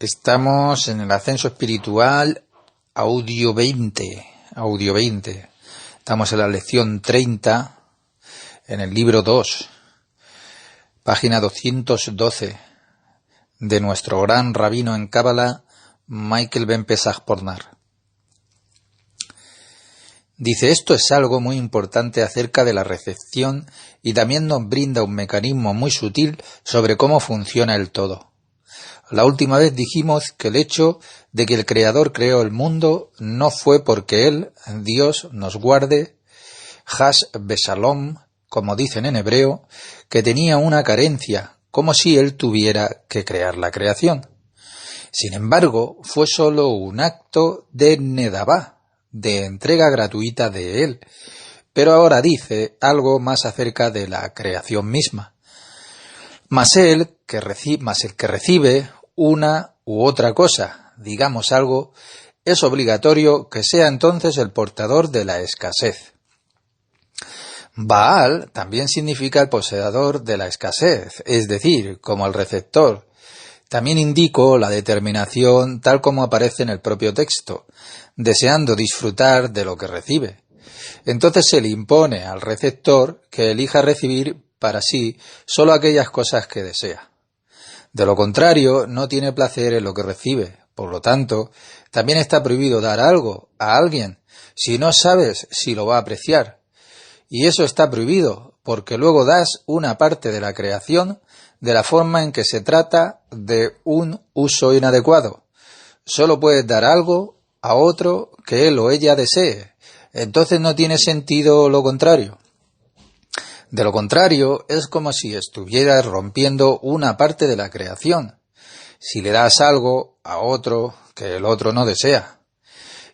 Estamos en el ascenso espiritual audio 20. Estamos en la lección 30, en el libro 2, página 212, de nuestro gran rabino en Cábala, Michael Ben Pesach Pornar. Dice, esto es algo muy importante acerca de la recepción y también nos brinda un mecanismo muy sutil sobre cómo funciona el todo. La última vez dijimos que el hecho de que el Creador creó el mundo no fue porque Él, Dios, nos guarde, Has Beshalom, como dicen en hebreo, que tenía una carencia, como si Él tuviera que crear la creación. Sin embargo, fue solo un acto de Nedabá, de entrega gratuita de Él, pero ahora dice algo más acerca de la creación misma. Mas el que recibe una u otra cosa, digamos algo, es obligatorio que sea entonces el portador de la escasez. Baal también significa el poseedor de la escasez, es decir, como el receptor. También indico la determinación tal como aparece en el propio texto, deseando disfrutar de lo que recibe. Entonces se le impone al receptor que elija recibir para sí solo aquellas cosas que desea. De lo contrario, no tiene placer en lo que recibe. Por lo tanto, también está prohibido dar algo a alguien si no sabes si lo va a apreciar. Y eso está prohibido porque luego das una parte de la creación de la forma en que se trata de un uso inadecuado. Solo puedes dar algo a otro que él o ella desee. Entonces no tiene sentido lo contrario. De lo contrario, es como si estuvieras rompiendo una parte de la creación, si le das algo a otro que el otro no desea.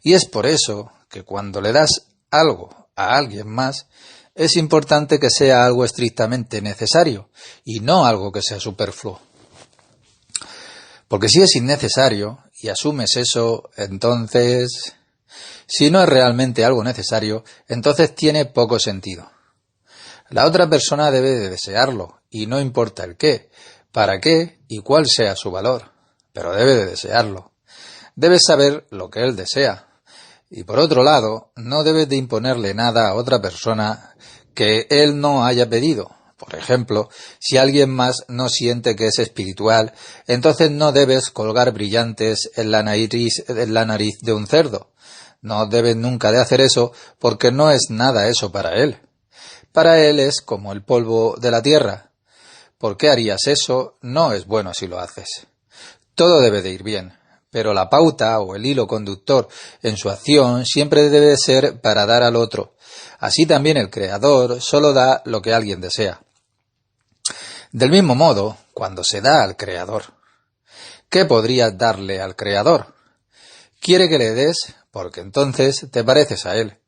Y es por eso que cuando le das algo a alguien más, es importante que sea algo estrictamente necesario y no algo que sea superfluo. Porque si es innecesario y asumes eso, entonces, si no es realmente algo necesario, entonces tiene poco sentido. La otra persona debe de desearlo, y no importa el qué, para qué y cuál sea su valor, pero debe de desearlo. Debes saber lo que él desea. Y por otro lado, no debes de imponerle nada a otra persona que él no haya pedido. Por ejemplo, si alguien más no siente que es espiritual, entonces no debes colgar brillantes en la nariz de un cerdo. No debes nunca de hacer eso porque no es nada eso para él. Para él es como el polvo de la tierra. ¿Por qué harías eso? No es bueno si lo haces. Todo debe de ir bien, pero la pauta o el hilo conductor en su acción siempre debe de ser para dar al otro. Así también el Creador solo da lo que alguien desea. Del mismo modo, cuando se da al Creador, ¿qué podrías darle al Creador? Quiere que le des porque entonces te pareces a él.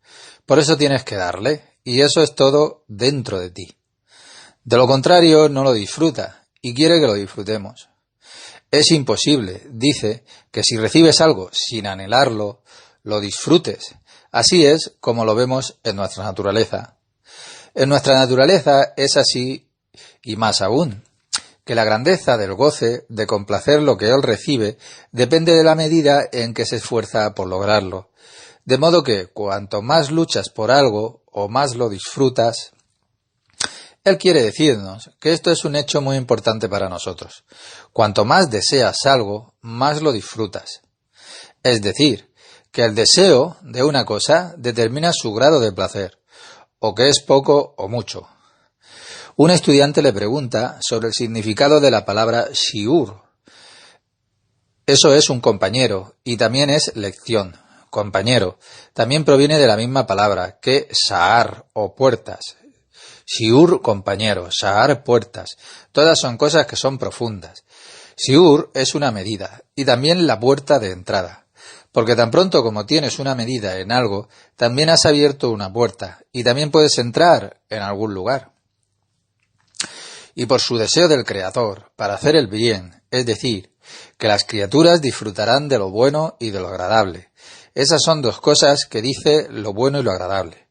Por eso tienes que darle. Y eso es todo dentro de ti. De lo contrario, no lo disfruta y quiere que lo disfrutemos. Es imposible, dice, que si recibes algo sin anhelarlo, lo disfrutes. Así es como lo vemos en nuestra naturaleza. En nuestra naturaleza es así y más aún, que la grandeza del goce de complacer lo que él recibe depende de la medida en que se esfuerza por lograrlo. De modo que cuanto más luchas por algo o más lo disfrutas, él quiere decirnos que esto es un hecho muy importante para nosotros. Cuanto más deseas algo, más lo disfrutas. Es decir, que el deseo de una cosa determina su grado de placer, o que es poco o mucho. Un estudiante le pregunta sobre el significado de la palabra shiur. Eso es un compañero y también es lección. Compañero, también proviene de la misma palabra que sha'ar o puertas. Shiur, compañero, sha'ar, puertas. Todas son cosas que son profundas. Shiur es una medida y también la puerta de entrada. Porque tan pronto como tienes una medida en algo, también has abierto una puerta y también puedes entrar en algún lugar. Y por su deseo del Creador, para hacer el bien, es decir, que las criaturas disfrutarán de lo bueno y de lo agradable. Esas son dos cosas que dice lo bueno y lo agradable.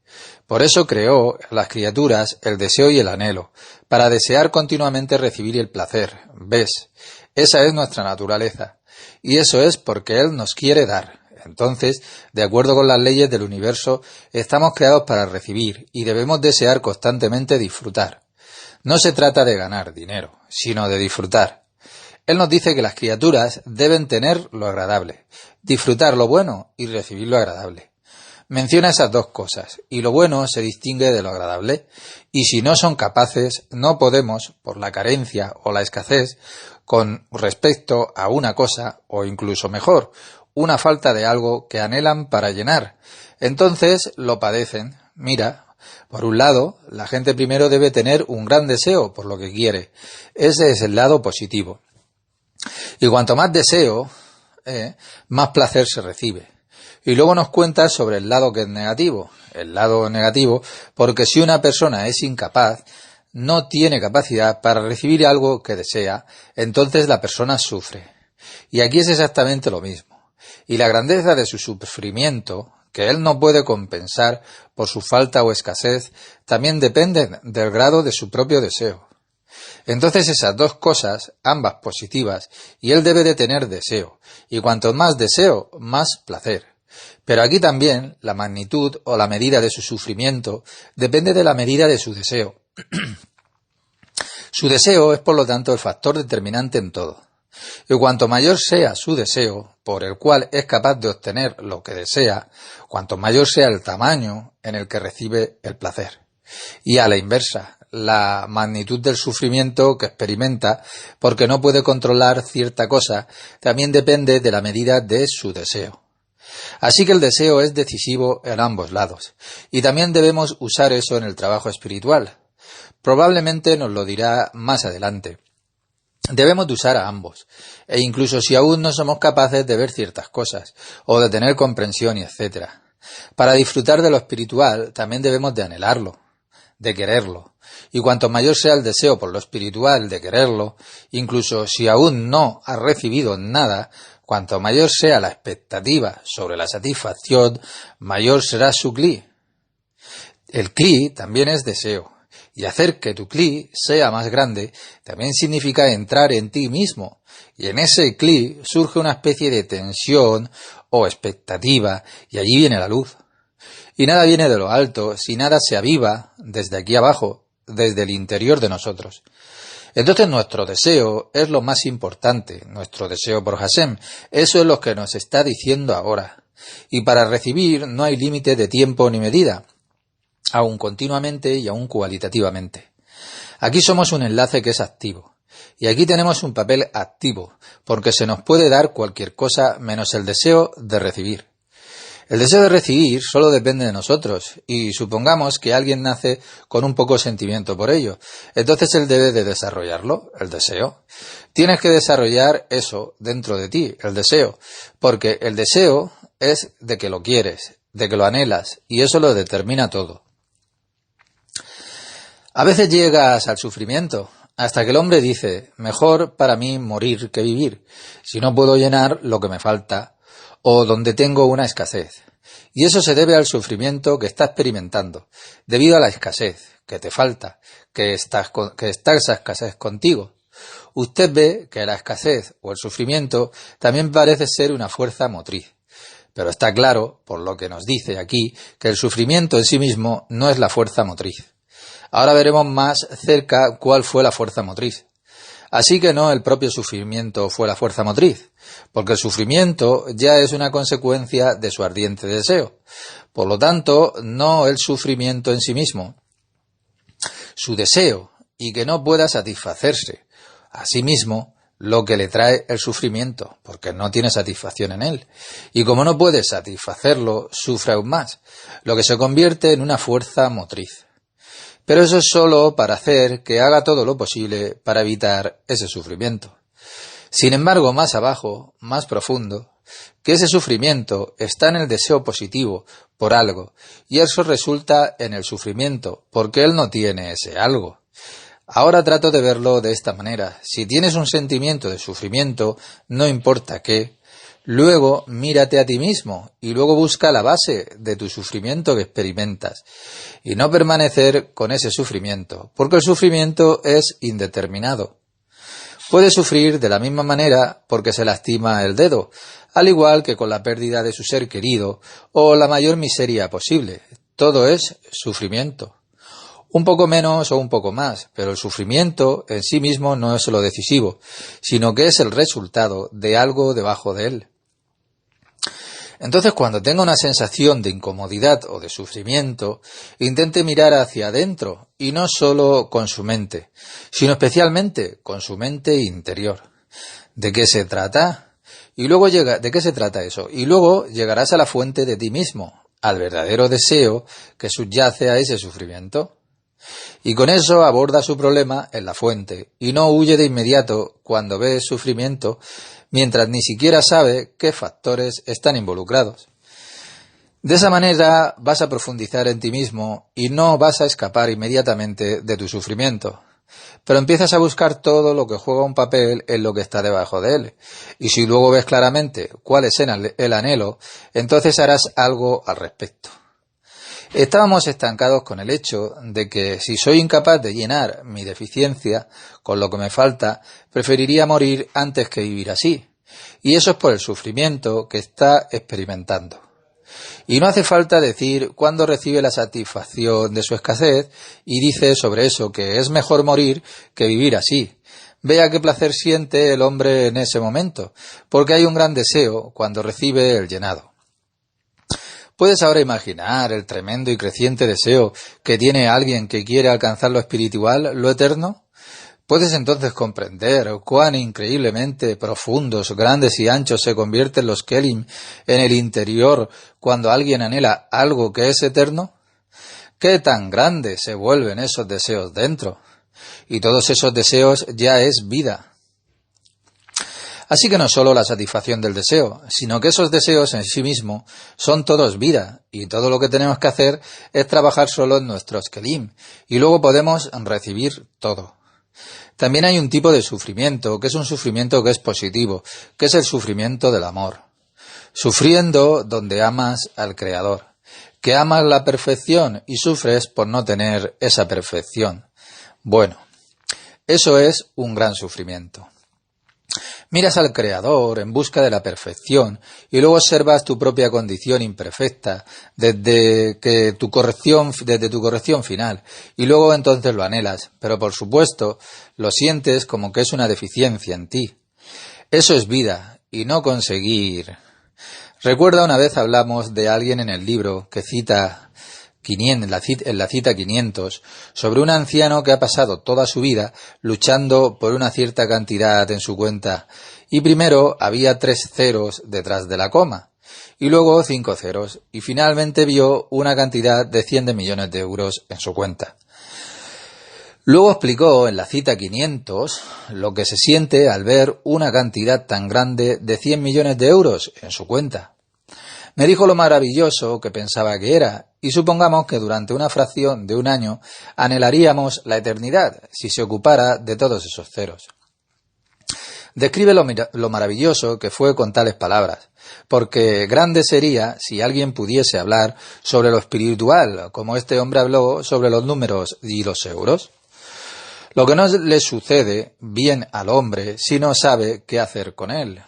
Por eso creó en las criaturas el deseo y el anhelo, para desear continuamente recibir el placer. ¿Ves? Esa es nuestra naturaleza. y eso es porque Él nos quiere dar. Entonces, de acuerdo con las leyes del universo, estamos creados para recibir y debemos desear constantemente disfrutar. No se trata de ganar dinero, sino de disfrutar. Él nos dice que las criaturas deben tener lo agradable, disfrutar lo bueno y recibir lo agradable. Menciona esas dos cosas, y lo bueno se distingue de lo agradable, y si no son capaces, no podemos, por la carencia o la escasez, con respecto a una cosa, o incluso mejor, una falta de algo que anhelan para llenar. Entonces lo padecen. Mira, por un lado, la gente primero debe tener un gran deseo por lo que quiere. Ese es el lado positivo. Y cuanto más deseo, más placer se recibe. Y luego nos cuenta sobre el lado que es negativo. El lado negativo, porque si una persona es incapaz, no tiene capacidad para recibir algo que desea, entonces la persona sufre. Y aquí es exactamente lo mismo. Y la grandeza de su sufrimiento, que él no puede compensar por su falta o escasez, también depende del grado de su propio deseo. Entonces esas dos cosas, ambas positivas, y él debe de tener deseo, y cuanto más deseo, más placer. Pero aquí también la magnitud o la medida de su sufrimiento depende de la medida de su deseo. Su deseo es por lo tanto el factor determinante en todo. Y cuanto mayor sea su deseo, por el cual es capaz de obtener lo que desea, cuanto mayor sea el tamaño en el que recibe el placer. Y a la inversa, la magnitud del sufrimiento que experimenta porque no puede controlar cierta cosa también depende de la medida de su deseo. Así que el deseo es decisivo en ambos lados, y también debemos usar eso en el trabajo espiritual. Probablemente nos lo dirá más adelante. Debemos de usar a ambos, e incluso si aún no somos capaces de ver ciertas cosas, o de tener comprensión y etc. Para disfrutar de lo espiritual también debemos de anhelarlo, de quererlo, y cuanto mayor sea el deseo por lo espiritual de quererlo, incluso si aún no has recibido nada, cuanto mayor sea la expectativa sobre la satisfacción, mayor será su cli. El cli también es deseo. Y hacer que tu cli sea más grande también significa entrar en ti mismo. Y en ese cli surge una especie de tensión o expectativa, y allí viene la luz. Y nada viene de lo alto, si nada se aviva desde aquí abajo, desde el interior de nosotros. Entonces nuestro deseo es lo más importante, nuestro deseo por Hashem. Eso es lo que nos está diciendo ahora. Y para recibir no hay límite de tiempo ni medida, aún continuamente y aún cualitativamente. Aquí somos un enlace que es activo. Y aquí tenemos un papel activo, porque se nos puede dar cualquier cosa menos el deseo de recibir. El deseo de recibir solo depende de nosotros, y supongamos que alguien nace con un poco sentimiento por ello. Entonces él debe de desarrollarlo, el deseo. Tienes que desarrollar eso dentro de ti, el deseo, porque el deseo es de que lo quieres, de que lo anhelas, y eso lo determina todo. A veces llegas al sufrimiento, hasta que el hombre dice, mejor para mí morir que vivir, si no puedo llenar lo que me falta, o donde tengo una escasez. Y eso se debe al sufrimiento que está experimentando, debido a la escasez que te falta, que está esa escasez contigo. Usted ve que la escasez o el sufrimiento también parece ser una fuerza motriz. Pero está claro, por lo que nos dice aquí, que el sufrimiento en sí mismo no es la fuerza motriz. Ahora veremos más cerca cuál fue la fuerza motriz. Así que no el propio sufrimiento fue la fuerza motriz, porque el sufrimiento ya es una consecuencia de su ardiente deseo. Por lo tanto, no el sufrimiento en sí mismo. Su deseo, y que no pueda satisfacerse a sí mismo, lo que le trae el sufrimiento, porque no tiene satisfacción en él. Y como no puede satisfacerlo, sufre aún más, lo que se convierte en una fuerza motriz. Pero eso es solo para hacer que haga todo lo posible para evitar ese sufrimiento. Sin embargo, más abajo, más profundo, que ese sufrimiento está en el deseo positivo por algo, y eso resulta en el sufrimiento, porque él no tiene ese algo. Ahora trato de verlo de esta manera. Si tienes un sentimiento de sufrimiento, no importa qué, luego mírate a ti mismo y luego busca la base de tu sufrimiento que experimentas y no permanecer con ese sufrimiento, porque el sufrimiento es indeterminado. Puede sufrir de la misma manera porque se lastima el dedo, al igual que con la pérdida de su ser querido o la mayor miseria posible. Todo es sufrimiento. Un poco menos o un poco más, pero el sufrimiento en sí mismo no es lo decisivo, sino que es el resultado de algo debajo de él. Entonces, cuando tenga una sensación de incomodidad o de sufrimiento, intente mirar hacia adentro, y no solo con su mente, sino especialmente con su mente interior. ¿De qué se trata? ¿De qué se trata eso? Y luego llegarás a la fuente de ti mismo, al verdadero deseo que subyace a ese sufrimiento. Y con eso aborda su problema en la fuente, y no huye de inmediato cuando ve sufrimiento, mientras ni siquiera sabe qué factores están involucrados. De esa manera vas a profundizar en ti mismo y no vas a escapar inmediatamente de tu sufrimiento. Pero empiezas a buscar todo lo que juega un papel en lo que está debajo de él. Y si luego ves claramente cuál es el anhelo, entonces harás algo al respecto. Estábamos estancados con el hecho de que si soy incapaz de llenar mi deficiencia con lo que me falta, preferiría morir antes que vivir así. Y eso es por el sufrimiento que está experimentando. Y no hace falta decir cuándo recibe la satisfacción de su escasez y dice sobre eso que es mejor morir que vivir así. Vea qué placer siente el hombre en ese momento, porque hay un gran deseo cuando recibe el llenado. ¿Puedes ahora imaginar el tremendo y creciente deseo que tiene alguien que quiere alcanzar lo espiritual, lo eterno? ¿Puedes entonces comprender cuán increíblemente profundos, grandes y anchos se convierten los kelim en el interior cuando alguien anhela algo que es eterno? ¿Qué tan grandes se vuelven esos deseos dentro? Y todos esos deseos ya es vida. Así que no solo la satisfacción del deseo, sino que esos deseos en sí mismos son todos vida, y todo lo que tenemos que hacer es trabajar solo en nuestros kelim, y luego podemos recibir todo. También hay un tipo de sufrimiento, que es un sufrimiento que es positivo, que es el sufrimiento del amor. Sufriendo donde amas al Creador, que amas la perfección y sufres por no tener esa perfección. Bueno, eso es un gran sufrimiento. Miras al Creador en busca de la perfección y luego observas tu propia condición imperfecta desde tu corrección final y luego entonces lo anhelas, pero por supuesto lo sientes como que es una deficiencia en ti. Eso es vida y no conseguir. Recuerda, una vez hablamos de alguien en el libro que cita en la cita 500, sobre un anciano que ha pasado toda su vida luchando por una cierta cantidad en su cuenta, y primero había 3 ceros detrás de la coma, y luego 5 ceros, y finalmente vio una cantidad de 100 de millones de euros en su cuenta. Luego explicó en la cita 500 lo que se siente al ver una cantidad tan grande de 100 millones de euros en su cuenta. Me dijo lo maravilloso que pensaba que era, y supongamos que durante una fracción de un año anhelaríamos la eternidad si se ocupara de todos esos ceros. Describe lo maravilloso que fue con tales palabras, porque grande sería si alguien pudiese hablar sobre lo espiritual, como este hombre habló sobre los números y los euros. Lo que no le sucede bien al hombre si no sabe qué hacer con él.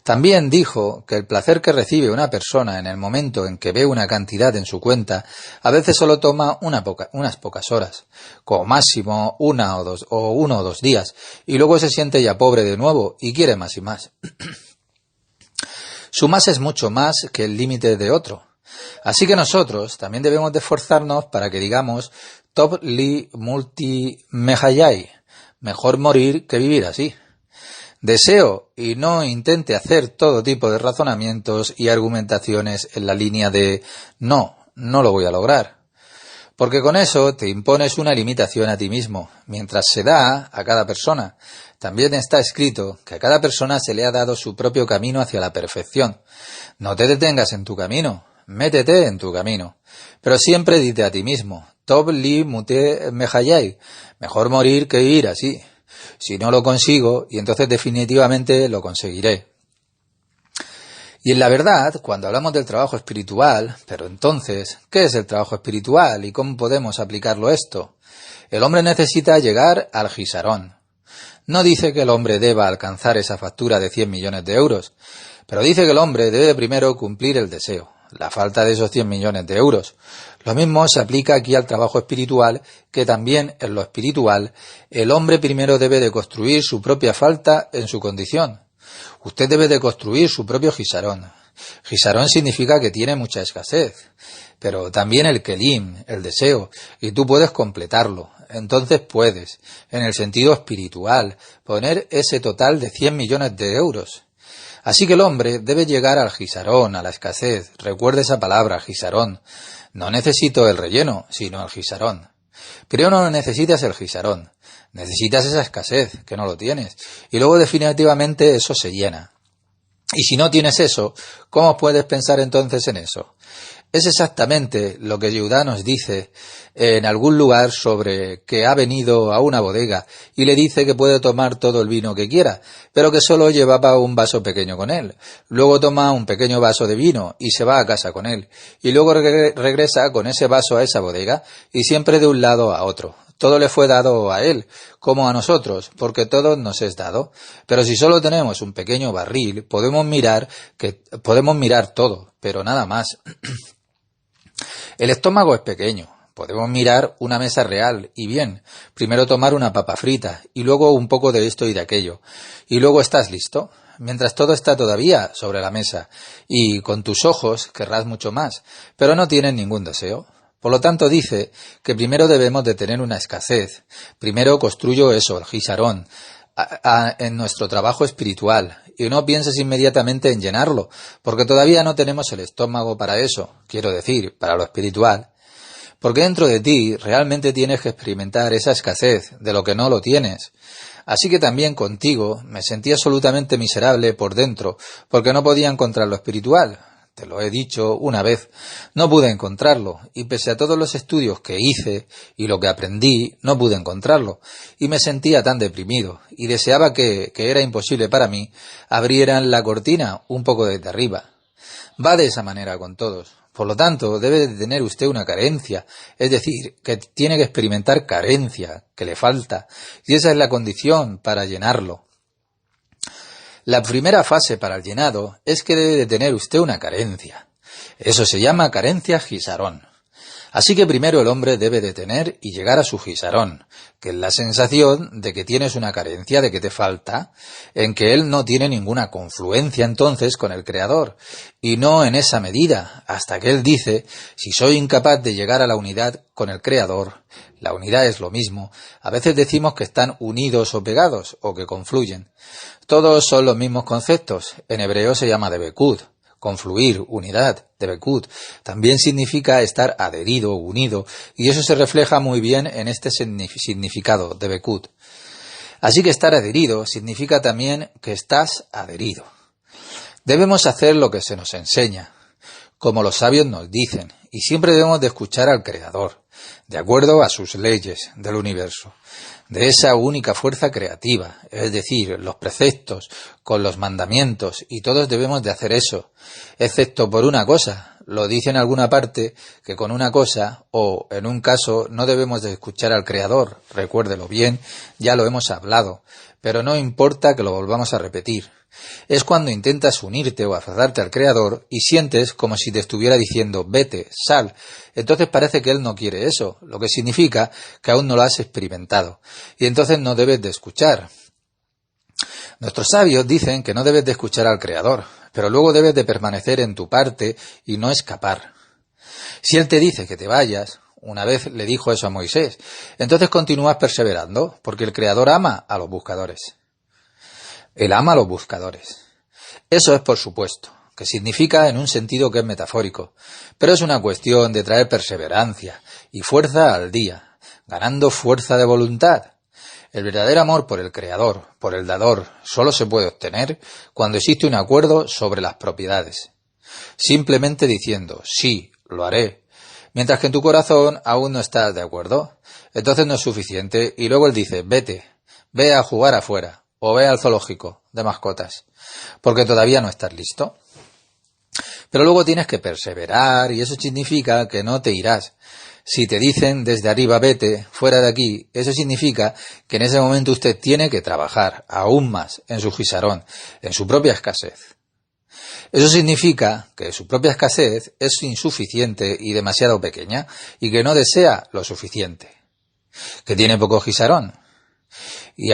También dijo que el placer que recibe una persona en el momento en que ve una cantidad en su cuenta a veces solo toma unas pocas horas, como máximo 1 o 2 días, y luego se siente ya pobre de nuevo y quiere más y más. Su más es mucho más que el límite de otro. Así que nosotros también debemos de esforzarnos para que digamos Top li multi mehayai, mejor morir que vivir así. Deseo y no intente hacer todo tipo de razonamientos y argumentaciones en la línea de no lo voy a lograr. Porque con eso te impones una limitación a ti mismo, mientras se da a cada persona. También está escrito que a cada persona se le ha dado su propio camino hacia la perfección. No te detengas en tu camino, métete en tu camino. Pero siempre dite a ti mismo, Tob li mute mehayai, mejor morir que vivir así. Si no lo consigo, y entonces definitivamente lo conseguiré. Y en la verdad, cuando hablamos del trabajo espiritual, pero entonces, ¿qué es el trabajo espiritual y cómo podemos aplicarlo esto? El hombre necesita llegar al Gisarón. No dice que el hombre deba alcanzar esa factura de 100 millones de euros, pero dice que el hombre debe primero cumplir el deseo, la falta de esos 100 millones de euros. Lo mismo se aplica aquí al trabajo espiritual, que también en lo espiritual el hombre primero debe de construir su propia falta en su condición. Usted debe de construir su propio Jisarón. Jisarón significa que tiene mucha escasez, pero también el kelim, el deseo, y tú puedes completarlo. Entonces puedes, en el sentido espiritual, poner ese total de 100 millones de euros. Así que el hombre debe llegar al Jisarón, a la escasez. Recuerde esa palabra, Jisarón. No necesito el relleno, sino el Jisarón. Pero no necesitas el Jisarón. Necesitas esa escasez, que no lo tienes. Y luego definitivamente eso se llena. Y si no tienes eso, ¿cómo puedes pensar entonces en eso? Es exactamente lo que Yehudá nos dice en algún lugar sobre que ha venido a una bodega y le dice que puede tomar todo el vino que quiera, pero que solo llevaba un vaso pequeño con él. Luego toma un pequeño vaso de vino y se va a casa con él. Y luego regresa con ese vaso a esa bodega y siempre de un lado a otro. Todo le fue dado a él, como a nosotros, porque todo nos es dado. Pero si solo tenemos un pequeño barril, podemos mirar todo, pero nada más. El estómago es pequeño. Podemos mirar una mesa real y bien, primero tomar una papa frita y luego un poco de esto y de aquello. Y luego estás listo. Mientras todo está todavía sobre la mesa y con tus ojos querrás mucho más, pero no tienes ningún deseo. Por lo tanto dice que primero debemos de tener una escasez. Primero construyo eso, el Jisarón, en nuestro trabajo espiritual. Y no pienses inmediatamente en llenarlo, porque todavía no tenemos el estómago para eso, quiero decir, para lo espiritual. Porque dentro de ti realmente tienes que experimentar esa escasez de lo que no lo tienes. Así que también contigo me sentí absolutamente miserable por dentro, porque no podía encontrar lo espiritual. Te lo he dicho una vez, no pude encontrarlo, y pese a todos los estudios que hice y lo que aprendí, no pude encontrarlo, y me sentía tan deprimido, y deseaba que era imposible para mí, abrieran la cortina un poco desde arriba. Va de esa manera con todos. Por lo tanto, debe de tener usted una carencia, es decir, que tiene que experimentar carencia, que le falta, y esa es la condición para llenarlo. La primera fase para el llenado es que debe de tener usted una carencia. Eso se llama carencia Jisarón. Así que primero el hombre debe de tener y llegar a su Jisarón, que es la sensación de que tienes una carencia, de que te falta, en que él no tiene ninguna confluencia entonces con el Creador, y no en esa medida, hasta que él dice, si soy incapaz de llegar a la unidad con el Creador, la unidad es lo mismo, a veces decimos que están unidos o pegados, o que confluyen. Todos son los mismos conceptos, en hebreo se llama debekud. Confluir, unidad, debekut, también significa estar adherido, unido, y eso se refleja muy bien en este significado, debekut. Así que estar adherido significa también que estás adherido. Debemos hacer lo que se nos enseña, como los sabios nos dicen, y siempre debemos de escuchar al Creador, de acuerdo a sus leyes del universo, de esa única fuerza creativa, es decir, los preceptos, con los mandamientos, y todos debemos de hacer eso, excepto por una cosa. Lo dice en alguna parte que con una cosa, o en un caso, no debemos de escuchar al Creador, recuérdelo bien, ya lo hemos hablado, pero no importa que lo volvamos a repetir. Es cuando intentas unirte o aferrarte al Creador y sientes como si te estuviera diciendo vete, sal. Entonces parece que Él no quiere eso, lo que significa que aún no lo has experimentado. Y entonces no debes de escuchar. Nuestros sabios dicen que no debes de escuchar al Creador, pero luego debes de permanecer en tu parte y no escapar. Si Él te dice que te vayas, una vez le dijo eso a Moisés, entonces continúas perseverando, porque el Creador ama a los buscadores. Él ama a los buscadores. Eso es por supuesto, que significa en un sentido que es metafórico, pero es una cuestión de traer perseverancia y fuerza al día, ganando fuerza de voluntad. El verdadero amor por el Creador, por el Dador, solo se puede obtener cuando existe un acuerdo sobre las propiedades. Simplemente diciendo, sí, lo haré, mientras que en tu corazón aún no estás de acuerdo. Entonces no es suficiente y luego él dice, vete, ve a jugar afuera. O ve al zoológico de mascotas, porque todavía no estás listo. Pero luego tienes que perseverar y eso significa que no te irás. Si te dicen desde arriba vete, fuera de aquí, eso significa que en ese momento usted tiene que trabajar aún más en su gisarón, en su propia escasez. Eso significa que su propia escasez es insuficiente y demasiado pequeña y que no desea lo suficiente, que tiene poco gisarón y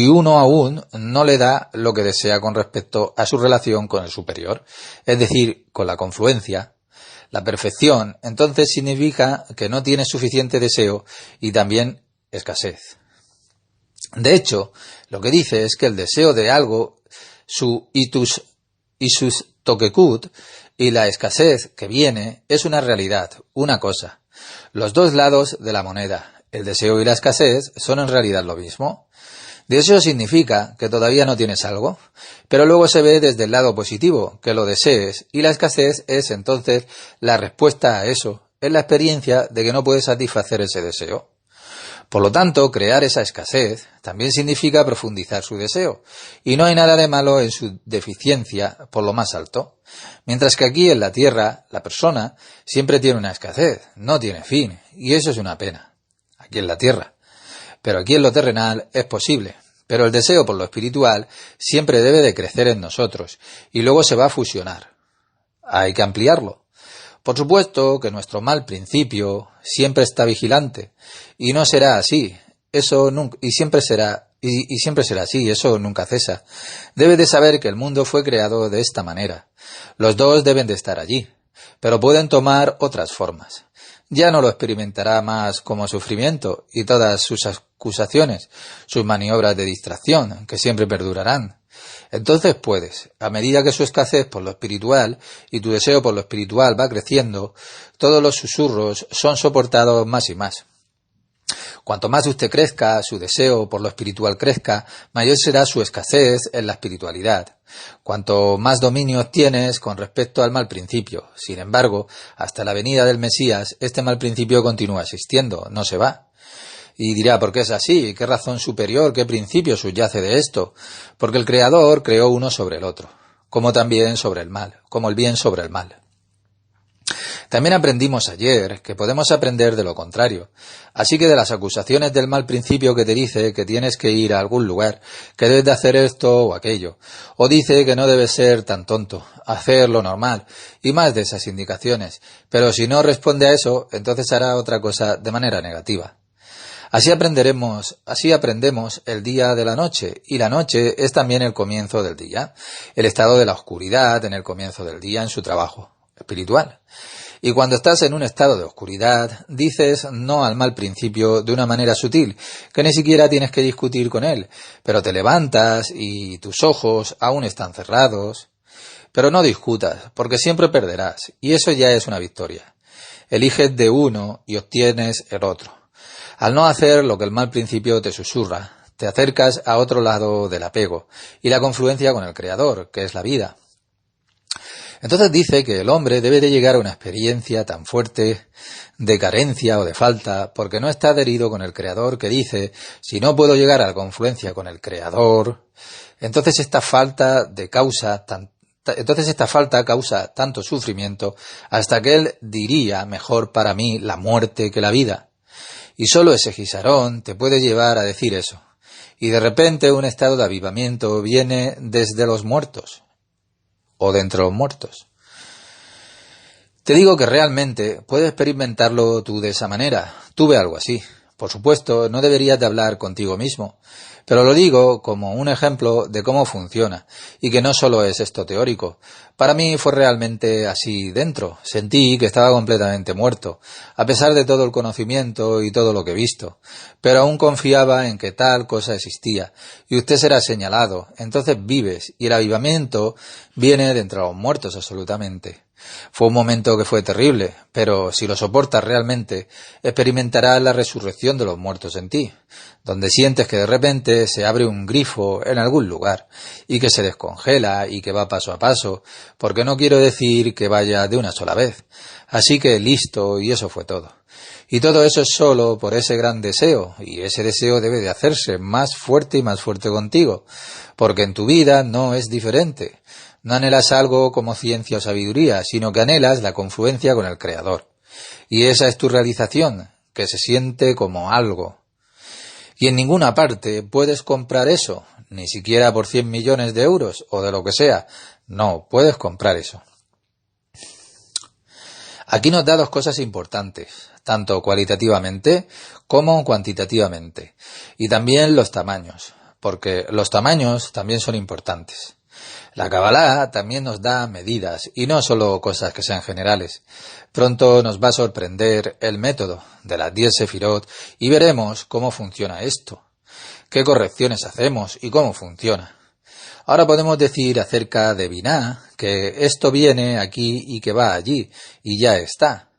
uno aún no le da lo que desea con respecto a su relación con el superior, es decir, con la confluencia, la perfección. Entonces significa que no tiene suficiente deseo y también escasez. De hecho, lo que dice es que el deseo de algo, su itus tokekut, y la escasez que viene es una realidad, una cosa. Los dos lados de la moneda, el deseo y la escasez, son en realidad lo mismo. Deseo significa que todavía no tienes algo, pero luego se ve desde el lado positivo, que lo desees, y la escasez es entonces la respuesta a eso, es la experiencia de que no puedes satisfacer ese deseo. Por lo tanto, crear esa escasez también significa profundizar su deseo, y no hay nada de malo en su deficiencia por lo más alto. Mientras que aquí en la tierra, la persona siempre tiene una escasez, no tiene fin, y eso es una pena, aquí en la tierra. Pero aquí en lo terrenal es posible, pero el deseo por lo espiritual siempre debe de crecer en nosotros, y luego se va a fusionar. Hay que ampliarlo. Por supuesto que nuestro mal principio siempre está vigilante, y no será así, eso nunca, y siempre será así, eso nunca cesa. Debe de saber que el mundo fue creado de esta manera. Los dos deben de estar allí, pero pueden tomar otras formas. Ya no lo experimentará más como sufrimiento y todas sus acusaciones, sus maniobras de distracción, que siempre perdurarán. Entonces puedes, a medida que su escasez por lo espiritual y tu deseo por lo espiritual va creciendo, todos los susurros son soportados más y más. Cuanto más usted crezca, su deseo por lo espiritual crezca, mayor será su escasez en la espiritualidad. Cuanto más dominio tienes con respecto al mal principio. Sin embargo, hasta la venida del Mesías, este mal principio continúa existiendo, no se va. Y dirá, ¿por qué es así? ¿Qué razón superior, qué principio subyace de esto? Porque el Creador creó uno sobre el otro, como también sobre el mal, como el bien sobre el mal. También aprendimos ayer que podemos aprender de lo contrario. Así que de las acusaciones del mal principio que te dice que tienes que ir a algún lugar, que debes de hacer esto o aquello, o dice que no debes ser tan tonto, hacer lo normal, y más de esas indicaciones, pero si no responde a eso, entonces hará otra cosa de manera negativa. Así aprendemos el día de la noche, y la noche es también el comienzo del día, el estado de la oscuridad en el comienzo del día en su trabajo espiritual. Y cuando estás en un estado de oscuridad, dices no al mal principio de una manera sutil, que ni siquiera tienes que discutir con él, pero te levantas y tus ojos aún están cerrados. Pero no discutas, porque siempre perderás, y eso ya es una victoria. Eliges de uno y obtienes el otro. Al no hacer lo que el mal principio te susurra, te acercas a otro lado del apego y la confluencia con el Creador, que es la vida. Entonces dice que el hombre debe de llegar a una experiencia tan fuerte de carencia o de falta, porque no está adherido con el Creador, que dice, si no puedo llegar a la confluencia con el Creador, entonces esta falta causa tanto sufrimiento, hasta que él diría, mejor para mí la muerte que la vida. Y solo ese gisarón te puede llevar a decir eso. Y de repente un estado de avivamiento viene desde los muertos, o de entre los muertos. Te digo que realmente puedes experimentarlo tú de esa manera. Tuve algo así. Por supuesto, no deberías de hablar contigo mismo, pero lo digo como un ejemplo de cómo funciona, y que no solo es esto teórico. Para mí fue realmente así dentro. Sentí que estaba completamente muerto, a pesar de todo el conocimiento y todo lo que he visto. Pero aún confiaba en que tal cosa existía, y usted será señalado. Entonces vives, y el avivamiento viene de entre los muertos absolutamente. Fue un momento que fue terrible, pero si lo soportas realmente, experimentarás la resurrección de los muertos en ti, donde sientes que de repente se abre un grifo en algún lugar, y que se descongela y que va paso a paso, porque no quiero decir que vaya de una sola vez. Así que listo, y eso fue todo. Y todo eso es solo por ese gran deseo, y ese deseo debe de hacerse más fuerte y más fuerte contigo, porque en tu vida no es diferente. No anhelas algo como ciencia o sabiduría, sino que anhelas la confluencia con el Creador. Y esa es tu realización, que se siente como algo. Y en ninguna parte puedes comprar eso, ni siquiera por 100 millones de euros o de lo que sea. No, puedes comprar eso. Aquí nos da dos cosas importantes, tanto cualitativamente como cuantitativamente, y también los tamaños, porque los tamaños también son importantes. La Kabbalah también nos da medidas, y no solo cosas que sean generales. Pronto nos va a sorprender el método de las 10 sefirot y veremos cómo funciona esto, qué correcciones hacemos y cómo funciona. Ahora podemos decir acerca de Binah que esto viene aquí y que va allí, y ya está.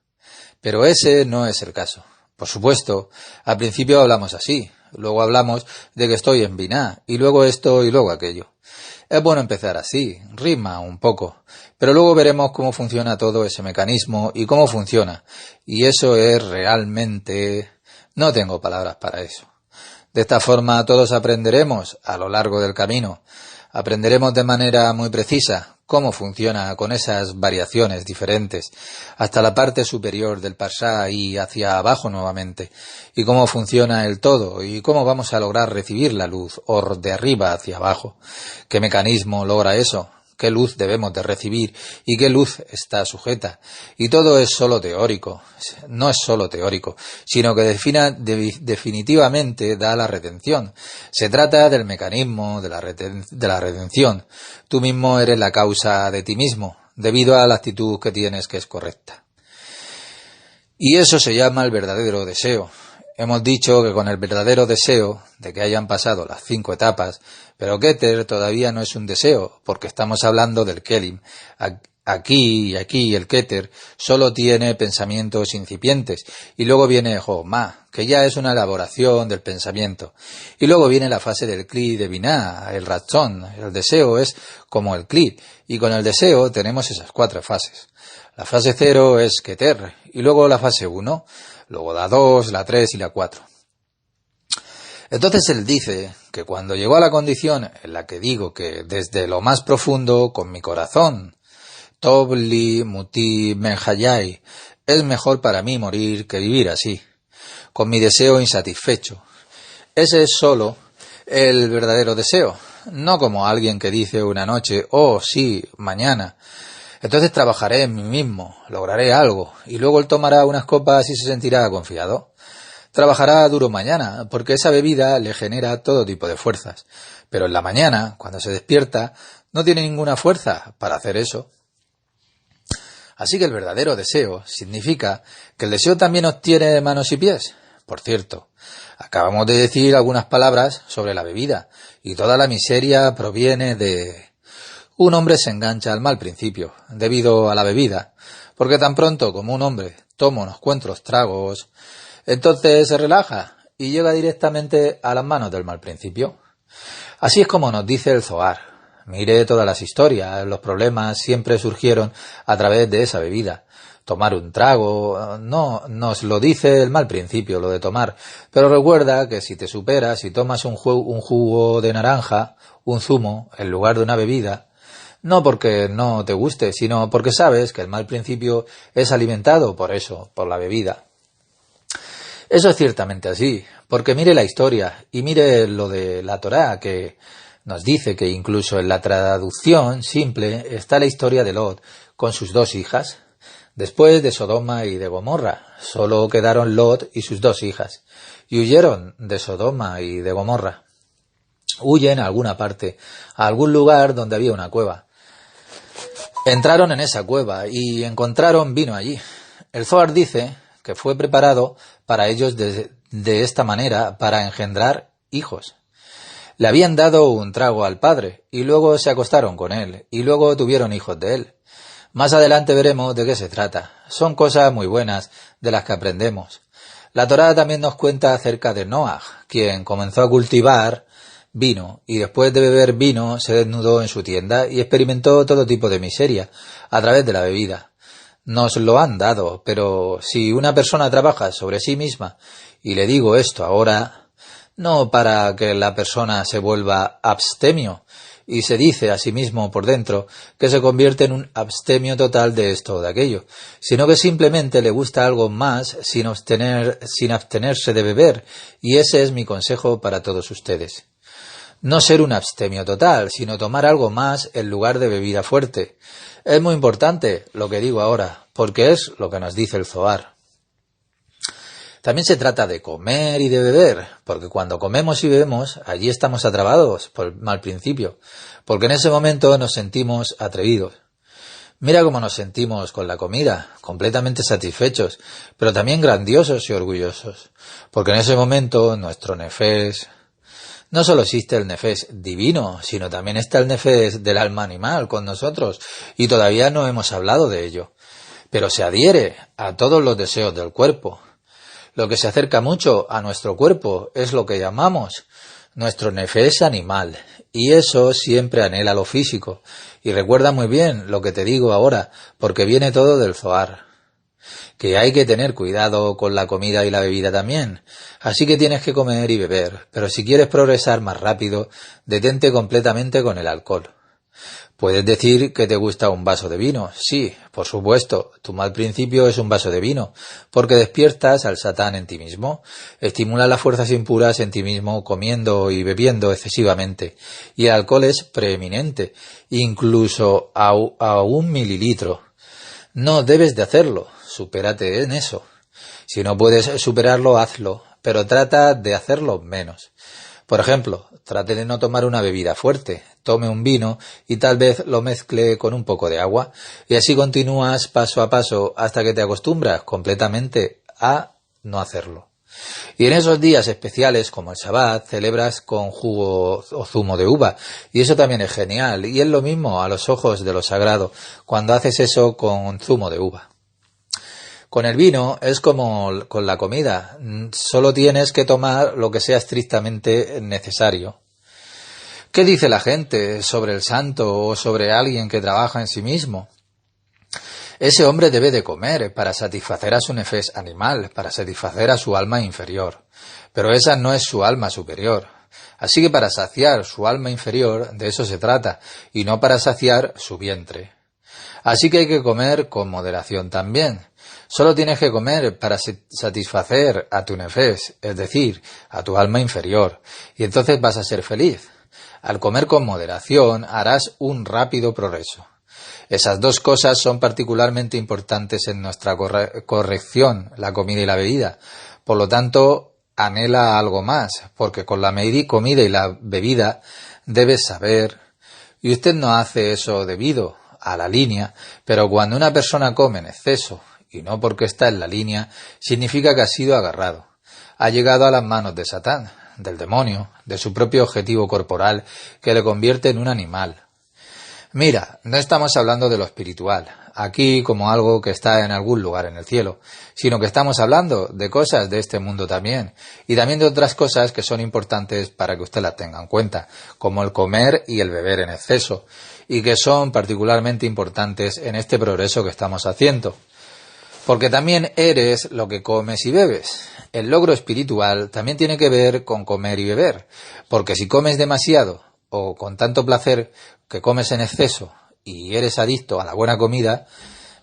Pero ese no es el caso. Por supuesto, al principio hablamos así, luego hablamos de que estoy en Binah, y luego esto y luego aquello. Es bueno empezar así, rima un poco, pero luego veremos cómo funciona todo ese mecanismo y cómo funciona, y eso es realmente... no tengo palabras para eso. De esta forma todos aprenderemos a lo largo del camino. Aprenderemos de manera muy precisa cómo funciona con esas variaciones diferentes hasta la parte superior del Parshá y hacia abajo nuevamente, y cómo funciona el todo y cómo vamos a lograr recibir la luz o de arriba hacia abajo. ¿Qué mecanismo logra eso? ¿Qué luz debemos de recibir y qué luz está sujeta? Y todo es solo teórico, no es solo teórico, sino que definitivamente da la redención. Se trata del mecanismo de la redención. Tú mismo eres la causa de ti mismo, debido a la actitud que tienes que es correcta. Y eso se llama el verdadero deseo. Hemos dicho que con el verdadero deseo de que hayan pasado las 5 etapas, pero Keter todavía no es un deseo, porque estamos hablando del Kelim. Aquí el Keter solo tiene pensamientos incipientes, y luego viene Jochma, que ya es una elaboración del pensamiento. Y luego viene la fase del Kli de Binah, el Ratzon. El deseo es como el Kli, y con el deseo tenemos esas 4 fases. La fase 0 es Keter, y luego la fase 1, luego la 2, la 3 y la 4. Entonces él dice que cuando llegó a la condición en la que digo que desde lo más profundo, con mi corazón, Tobli Muti Menhayai, es mejor para mí morir que vivir así, con mi deseo insatisfecho. Ese es solo el verdadero deseo, no como alguien que dice una noche, oh sí, mañana. Entonces trabajaré en mí mismo, lograré algo, y luego él tomará unas copas y se sentirá confiado. Trabajará duro mañana, porque esa bebida le genera todo tipo de fuerzas. Pero en la mañana, cuando se despierta, no tiene ninguna fuerza para hacer eso. Así que el verdadero deseo significa que el deseo también obtiene manos y pies. Por cierto, acabamos de decir algunas palabras sobre la bebida, y toda la miseria proviene de... Un hombre se engancha al mal principio, debido a la bebida, porque tan pronto como un hombre toma unos cuantos tragos, entonces se relaja y llega directamente a las manos del mal principio. Así es como nos dice el Zohar. Mire todas las historias, los problemas siempre surgieron a través de esa bebida. Tomar un trago, no nos lo dice el mal principio, lo de tomar, pero recuerda que si te superas y tomas un jugo de naranja, un zumo, en lugar de una bebida, no porque no te guste, sino porque sabes que el mal principio es alimentado por eso, por la bebida. Eso es ciertamente así, porque mire la historia y mire lo de la Torá, que nos dice que incluso en la traducción simple está la historia de Lot con sus 2 hijas. Después de Sodoma y de Gomorra, solo quedaron Lot y sus 2 hijas, y huyeron de Sodoma y de Gomorra. Huyen a alguna parte, a algún lugar donde había una cueva. Entraron en esa cueva y encontraron vino allí. El Zohar dice que fue preparado para ellos de esta manera para engendrar hijos. Le habían dado un trago al padre y luego se acostaron con él y luego tuvieron hijos de él. Más adelante veremos de qué se trata. Son cosas muy buenas de las que aprendemos. La Torá también nos cuenta acerca de Noaj, quien comenzó a cultivar vino y después de beber vino se desnudó en su tienda y experimentó todo tipo de miseria a través de la bebida. Nos lo han dado, pero si una persona trabaja sobre sí misma, y le digo esto ahora, no para que la persona se vuelva abstemio y se dice a sí mismo por dentro que se convierte en un abstemio total de esto o de aquello, sino que simplemente le gusta algo más sin abstenerse de beber, y ese es mi consejo para todos ustedes. No ser un abstemio total, sino tomar algo más en lugar de bebida fuerte. Es muy importante lo que digo ahora, porque es lo que nos dice el Zohar. También se trata de comer y de beber, porque cuando comemos y bebemos, allí estamos atrapados por el mal principio, porque en ese momento nos sentimos atrevidos. Mira cómo nos sentimos con la comida, completamente satisfechos, pero también grandiosos y orgullosos, porque en ese momento nuestro nefés... No solo existe el nefés divino, sino también está el nefés del alma animal con nosotros, y todavía no hemos hablado de ello, pero se adhiere a todos los deseos del cuerpo. Lo que se acerca mucho a nuestro cuerpo es lo que llamamos nuestro nefés animal, y eso siempre anhela lo físico. Y recuerda muy bien lo que te digo ahora, porque viene todo del Zohar, que hay que tener cuidado con la comida y la bebida también. Así que tienes que comer y beber, pero si quieres progresar más rápido, detente completamente con el alcohol. Puedes decir que te gusta un vaso de vino. Sí, por supuesto, tu mal principio es un vaso de vino, porque despiertas al Satán en ti mismo, estimulas las fuerzas impuras en ti mismo comiendo y bebiendo excesivamente, y el alcohol es preeminente, incluso a 1 mililitro. No debes de hacerlo, supérate en eso. Si no puedes superarlo, hazlo, pero trata de hacerlo menos. Por ejemplo, trate de no tomar una bebida fuerte, tome un vino y tal vez lo mezcle con un poco de agua, y así continúas paso a paso hasta que te acostumbras completamente a no hacerlo. Y en esos días especiales como el Shabbat celebras con jugo o zumo de uva, y eso también es genial, y es lo mismo a los ojos de lo sagrado cuando haces eso con zumo de uva. Con el vino es como con la comida, solo tienes que tomar lo que sea estrictamente necesario. ¿Qué dice la gente sobre el santo o sobre alguien que trabaja en sí mismo? Ese hombre debe de comer para satisfacer a su nefés animal, para satisfacer a su alma inferior. Pero esa no es su alma superior. Así que para saciar su alma inferior, de eso se trata, y no para saciar su vientre. Así que hay que comer con moderación también. Solo tienes que comer para satisfacer a tu nefés, es decir, a tu alma inferior, y entonces vas a ser feliz. Al comer con moderación harás un rápido progreso. Esas dos cosas son particularmente importantes en nuestra corrección, la comida y la bebida. Por lo tanto, anhela algo más, porque con la comida y la bebida debes saber, y usted no hace eso debido a la línea, pero cuando una persona come en exceso, y no porque está en la línea, significa que ha sido agarrado. Ha llegado a las manos de Satán, del demonio, de su propio objetivo corporal, que le convierte en un animal. Mira, no estamos hablando de lo espiritual, aquí como algo que está en algún lugar en el cielo, sino que estamos hablando de cosas de este mundo también, y también de otras cosas que son importantes para que usted las tenga en cuenta, como el comer y el beber en exceso, y que son particularmente importantes en este progreso que estamos haciendo. Porque también eres lo que comes y bebes. El logro espiritual también tiene que ver con comer y beber, porque si comes demasiado o con tanto placer que comes en exceso y eres adicto a la buena comida,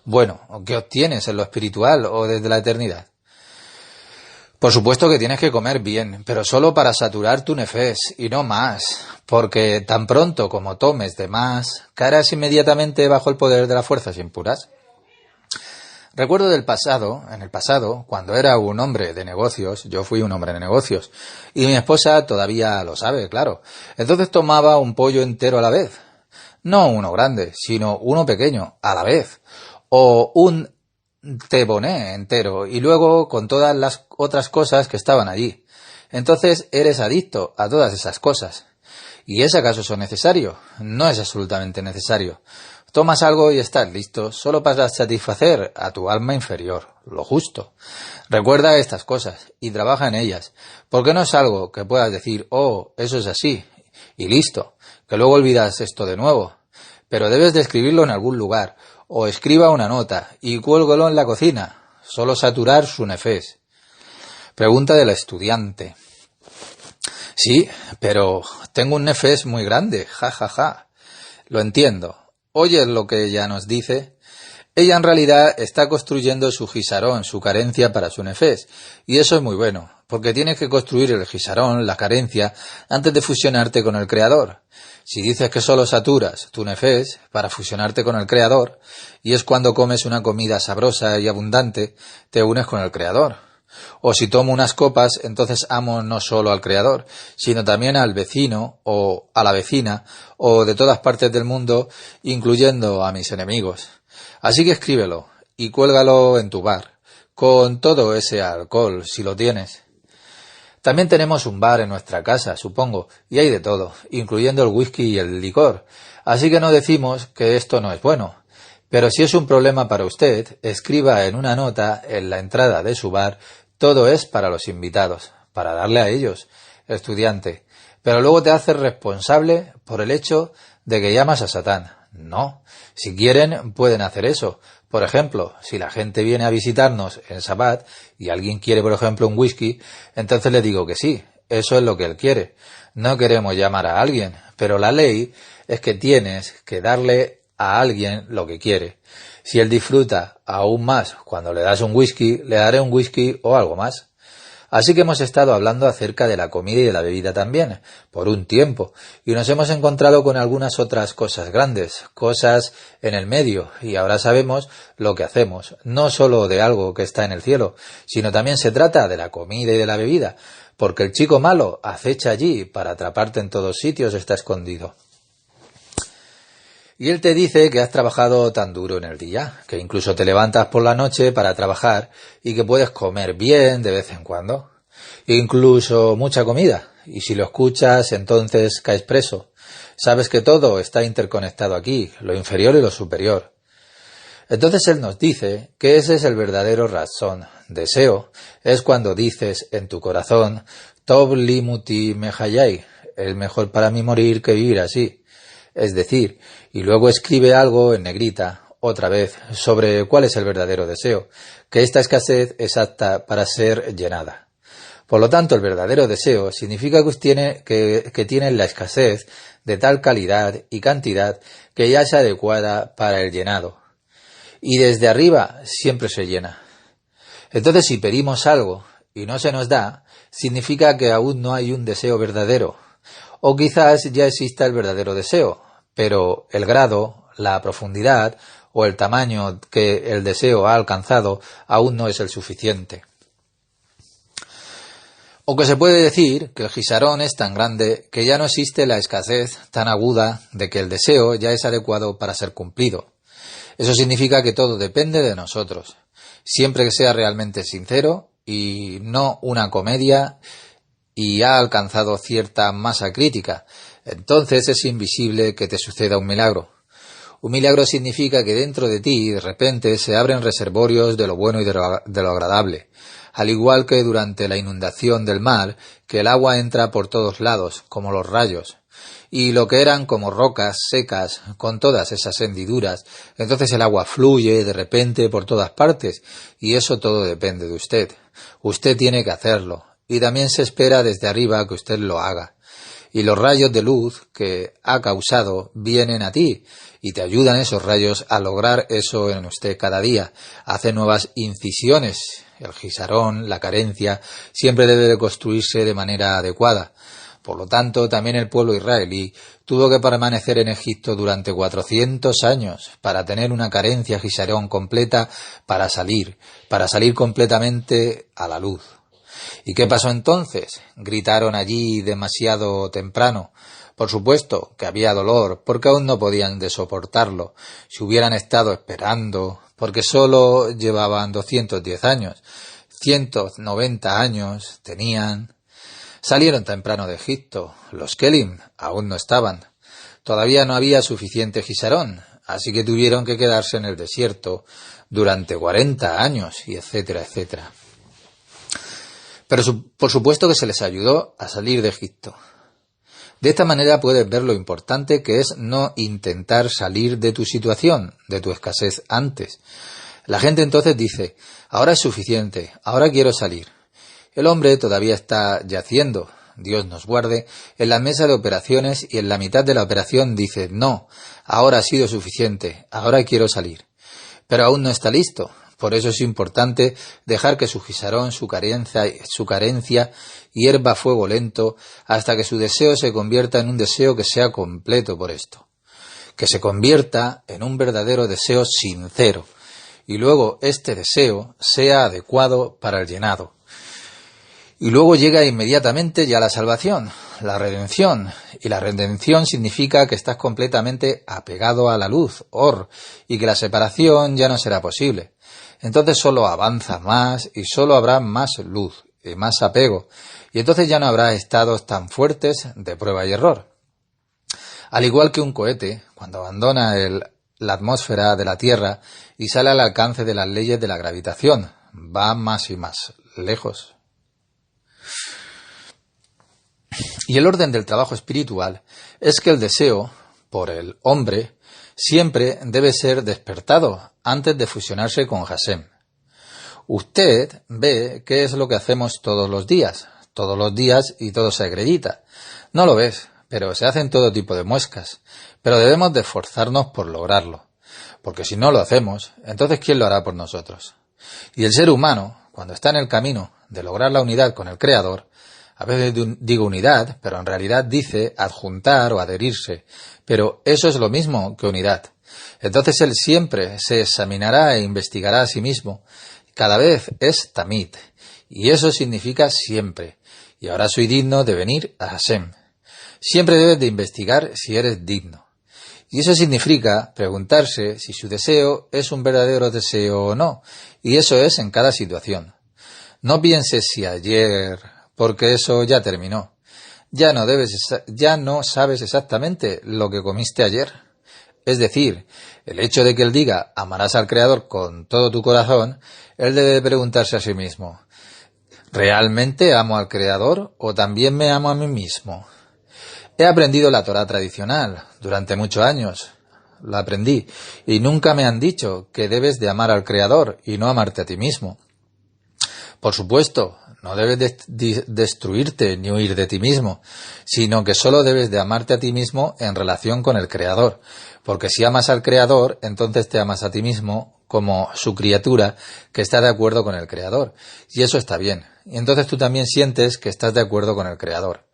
bueno, ¿qué obtienes en lo espiritual o desde la eternidad? Por supuesto que tienes que comer bien, pero solo para saturar tu nefés y no más, porque tan pronto como tomes de más, caerás inmediatamente bajo el poder de las fuerzas impuras. Recuerdo en el pasado, cuando era un hombre de negocios, yo fui un hombre de negocios, y mi esposa todavía lo sabe, claro. Entonces tomaba un pollo entero a la vez. No uno grande, sino uno pequeño, a la vez. O un teboné entero, y luego con todas las otras cosas que estaban allí. Entonces eres adicto a todas esas cosas. ¿Y es acaso eso necesario? No es absolutamente necesario. Tomas algo y estás listo, solo para satisfacer a tu alma inferior, lo justo. Recuerda estas cosas y trabaja en ellas, porque no es algo que puedas decir, oh, eso es así, y listo, que luego olvidas esto de nuevo. Pero debes de escribirlo en algún lugar, o escriba una nota y cuélgalo en la cocina, solo saturar su nefés. Pregunta del estudiante. Sí, pero tengo un nefés muy grande, ja, ja, ja. Lo entiendo. ¿Oyes lo que ella nos dice? Ella en realidad está construyendo su gisarón, su carencia para su nefés, y eso es muy bueno, porque tienes que construir el gisarón, la carencia, antes de fusionarte con el creador. Si dices que solo saturas tu nefés para fusionarte con el creador, y es cuando comes una comida sabrosa y abundante, te unes con el creador. O si tomo unas copas, entonces amo no solo al creador, sino también al vecino o a la vecina, o de todas partes del mundo, incluyendo a mis enemigos. Así que escríbelo y cuélgalo en tu bar, con todo ese alcohol, si lo tienes. También tenemos un bar en nuestra casa, supongo, y hay de todo, incluyendo el whisky y el licor. Así que no decimos que esto no es bueno. Pero si es un problema para usted, escriba en una nota en la entrada de su bar: todo es para los invitados, para darle a ellos, estudiante. Pero luego te haces responsable por el hecho de que llamas a Satán. No. Si quieren, pueden hacer eso. Por ejemplo, si la gente viene a visitarnos en Sabbat y alguien quiere, por ejemplo, un whisky, entonces le digo que sí. Eso es lo que él quiere. No queremos llamar a alguien, pero la ley es que tienes que darle a alguien lo que quiere. Si él disfruta aún más cuando le das un whisky, le daré un whisky o algo más. Así que hemos estado hablando acerca de la comida y de la bebida también, por un tiempo, y nos hemos encontrado con algunas otras cosas grandes, cosas en el medio, y ahora sabemos lo que hacemos, no solo de algo que está en el cielo, sino también se trata de la comida y de la bebida, porque el chico malo acecha allí para atraparte en todos sitios, está escondido. Y él te dice que has trabajado tan duro en el día, que incluso te levantas por la noche para trabajar y que puedes comer bien de vez en cuando. Incluso mucha comida. Y si lo escuchas, entonces caes preso. Sabes que todo está interconectado aquí, lo inferior y lo superior. Entonces él nos dice que ese es el verdadero razón. Deseo es cuando dices en tu corazón: Tov limuti mehayai, es mejor para mí morir que vivir así. Es decir, y luego escribe algo en negrita, otra vez, sobre cuál es el verdadero deseo, que esta escasez es apta para ser llenada. Por lo tanto, el verdadero deseo significa que tiene la escasez de tal calidad y cantidad que ya es adecuada para el llenado. Y desde arriba siempre se llena. Entonces, si pedimos algo y no se nos da, significa que aún no hay un deseo verdadero. O quizás ya exista el verdadero deseo, pero el grado, la profundidad o el tamaño que el deseo ha alcanzado aún no es el suficiente. O que se puede decir que el gisarón es tan grande que ya no existe la escasez tan aguda de que el deseo ya es adecuado para ser cumplido. Eso significa que todo depende de nosotros, siempre que sea realmente sincero y no una comedia y ha alcanzado cierta masa crítica, entonces es invisible que te suceda un milagro. Un milagro significa que dentro de ti de repente se abren reservorios de lo bueno y de lo agradable, al igual que durante la inundación del mar, que el agua entra por todos lados, como los rayos, y lo que eran como rocas secas, con todas esas hendiduras, entonces el agua fluye de repente por todas partes, y eso todo depende de usted. Usted tiene que hacerlo. Y también se espera desde arriba que usted lo haga. Y los rayos de luz que ha causado vienen a ti y te ayudan esos rayos a lograr eso en usted cada día. Hace nuevas incisiones. El gisarón, la carencia, siempre debe de construirse de manera adecuada. Por lo tanto, también el pueblo israelí tuvo que permanecer en Egipto durante 400 años para tener una carencia gisarón completa para salir completamente a la luz. ¿Y qué pasó entonces? Gritaron allí demasiado temprano. Por supuesto que había dolor, porque aún no podían de soportarlo. Si hubieran estado esperando, porque solo llevaban 210 años, 190 años tenían. Salieron temprano de Egipto. Los Kelim aún no estaban. Todavía no había suficiente gisarón, así que tuvieron que quedarse en el desierto durante 40 años, y etcétera, etcétera. Pero por supuesto que se les ayudó a salir de Egipto. De esta manera puedes ver lo importante que es no intentar salir de tu situación, de tu escasez antes. La gente entonces dice: ahora es suficiente, ahora quiero salir. El hombre todavía está yaciendo, Dios nos guarde, en la mesa de operaciones y en la mitad de la operación dice, no, ahora ha sido suficiente, ahora quiero salir. Pero aún no está listo. Por eso es importante dejar que su gisarón, su carencia hierva a fuego lento hasta que su deseo se convierta en un deseo que sea completo por esto. Que se convierta en un verdadero deseo sincero. Y luego este deseo sea adecuado para el llenado. Y luego llega inmediatamente ya la salvación, la redención. Y la redención significa que estás completamente apegado a la luz, y que la separación ya no será posible. Entonces solo avanza más y solo habrá más luz y más apego. Y entonces ya no habrá estados tan fuertes de prueba y error. Al igual que un cohete, cuando abandona la atmósfera de la Tierra y sale al alcance de las leyes de la gravitación, va más y más lejos. Y el orden del trabajo espiritual es que el deseo por el hombre siempre debe ser despertado antes de fusionarse con Hashem. Usted ve qué es lo que hacemos todos los días y todo se acredita. No lo ves, pero se hacen todo tipo de muescas, pero debemos de esforzarnos por lograrlo, porque si no lo hacemos, entonces ¿quién lo hará por nosotros? Y el ser humano, cuando está en el camino de lograr la unidad con el Creador, a veces digo unidad, pero en realidad dice adjuntar o adherirse, pero eso es lo mismo que unidad. Entonces él siempre se examinará e investigará a sí mismo. Cada vez es tamid, y eso significa siempre. Y ahora soy digno de venir a Hashem. Siempre debes de investigar si eres digno. Y eso significa preguntarse si su deseo es un verdadero deseo o no. Y eso es en cada situación. No pienses si ayer, porque eso ya terminó. Ya no sabes exactamente lo que comiste ayer. Es decir, el hecho de que él diga amarás al Creador con todo tu corazón, él debe preguntarse a sí mismo, ¿realmente amo al Creador o también me amo a mí mismo? He aprendido la Torá tradicional durante muchos años. La aprendí y nunca me han dicho que debes de amar al Creador y no amarte a ti mismo. Por supuesto, no debes destruirte ni huir de ti mismo, sino que solo debes de amarte a ti mismo en relación con el Creador, porque si amas al Creador, entonces te amas a ti mismo como su criatura que está de acuerdo con el Creador, y eso está bien, y entonces tú también sientes que estás de acuerdo con el Creador,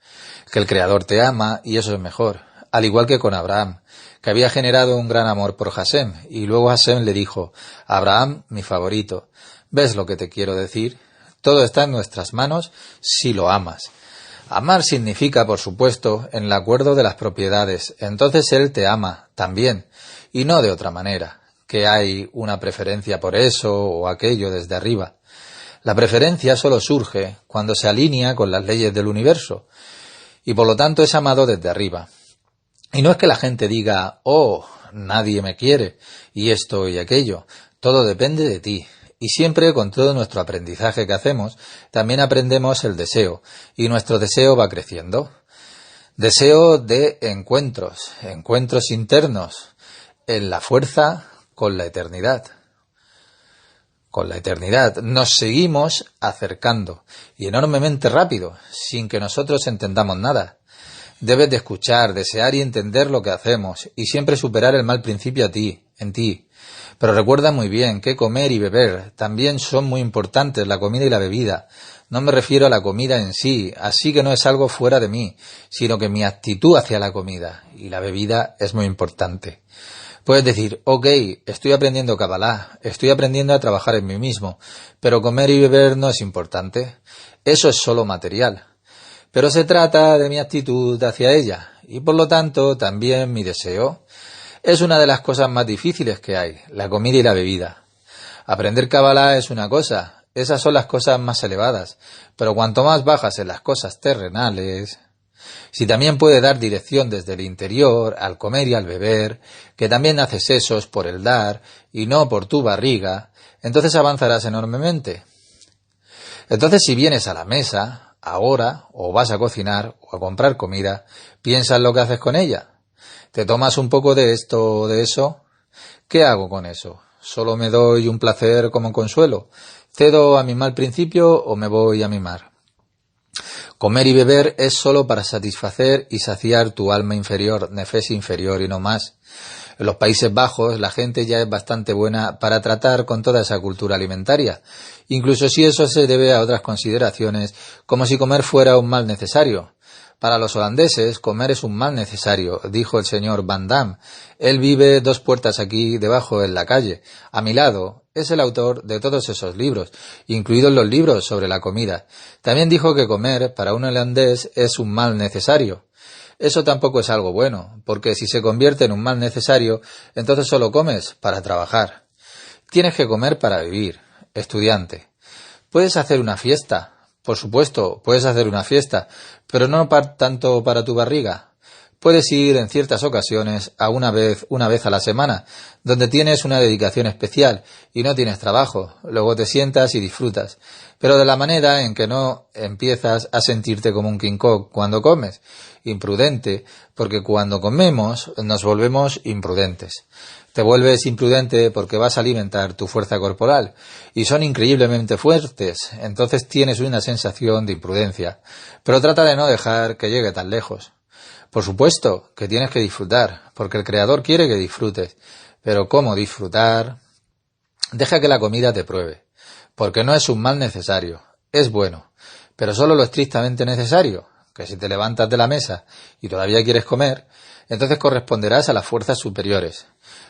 que el Creador te ama, y eso es mejor, al igual que con Abraham, que había generado un gran amor por Hashem, y luego Hashem le dijo, Abraham, mi favorito, ¿ves lo que te quiero decir? Todo está en nuestras manos si lo amas. Amar significa, por supuesto, en el acuerdo de las propiedades. Entonces él te ama también, y no de otra manera, que hay una preferencia por eso o aquello desde arriba. La preferencia solo surge cuando se alinea con las leyes del universo, y por lo tanto es amado desde arriba. Y no es que la gente diga, oh, nadie me quiere, y esto y aquello. Todo depende de ti. Y siempre con todo nuestro aprendizaje que hacemos, también aprendemos el deseo, y nuestro deseo va creciendo. Deseo de encuentros internos, en la fuerza con la eternidad. Con la eternidad nos seguimos acercando, y enormemente rápido, sin que nosotros entendamos nada. Debes de escuchar, desear y entender lo que hacemos, y siempre superar el mal principio en ti. Pero recuerda muy bien que comer y beber también son muy importantes, la comida y la bebida. No me refiero a la comida en sí, así que no es algo fuera de mí, sino que mi actitud hacia la comida y la bebida es muy importante. Puedes decir, ok, estoy aprendiendo Kabbalah, estoy aprendiendo a trabajar en mí mismo, pero comer y beber no es importante. Eso es solo material. Pero se trata de mi actitud hacia ella, y por lo tanto también mi deseo. Es una de las cosas más difíciles que hay, la comida y la bebida. Aprender Kabbalah es una cosa, esas son las cosas más elevadas, pero cuanto más bajas en las cosas terrenales, si también puede dar dirección desde el interior, al comer y al beber, que también haces esos por el dar y no por tu barriga, entonces avanzarás enormemente. Entonces si vienes a la mesa, ahora, o vas a cocinar o a comprar comida, piensa en lo que haces con ella. ¿Te tomas un poco de esto o de eso? ¿Qué hago con eso? ¿Solo me doy un placer como consuelo? ¿Cedo a mi mal principio o me voy a mimar? Comer y beber es solo para satisfacer y saciar tu alma inferior, nefes inferior y no más. En los Países Bajos la gente ya es bastante buena para tratar con toda esa cultura alimentaria, incluso si eso se debe a otras consideraciones, como si comer fuera un mal necesario. Para los holandeses, comer es un mal necesario, dijo el señor Van Damme. Él vive 2 puertas aquí debajo en la calle. A mi lado es el autor de todos esos libros, incluidos los libros sobre la comida. También dijo que comer para un holandés es un mal necesario. Eso tampoco es algo bueno, porque si se convierte en un mal necesario, entonces solo comes para trabajar. Tienes que comer para vivir, estudiante. Puedes hacer una fiesta. Por supuesto, puedes hacer una fiesta, pero no tanto para tu barriga. Puedes ir en ciertas ocasiones a una vez a la semana, donde tienes una dedicación especial y no tienes trabajo. Luego te sientas y disfrutas, pero de la manera en que no empiezas a sentirte como un King Kong cuando comes. Imprudente, porque cuando comemos nos volvemos imprudentes. Te vuelves imprudente porque vas a alimentar tu fuerza corporal y son increíblemente fuertes, entonces tienes una sensación de imprudencia, pero trata de no dejar que llegue tan lejos. Por supuesto que tienes que disfrutar, porque el Creador quiere que disfrutes, pero ¿cómo disfrutar? Deja que la comida te pruebe, porque no es un mal necesario, es bueno, pero solo lo estrictamente necesario, que si te levantas de la mesa y todavía quieres comer, entonces corresponderás a las fuerzas superiores.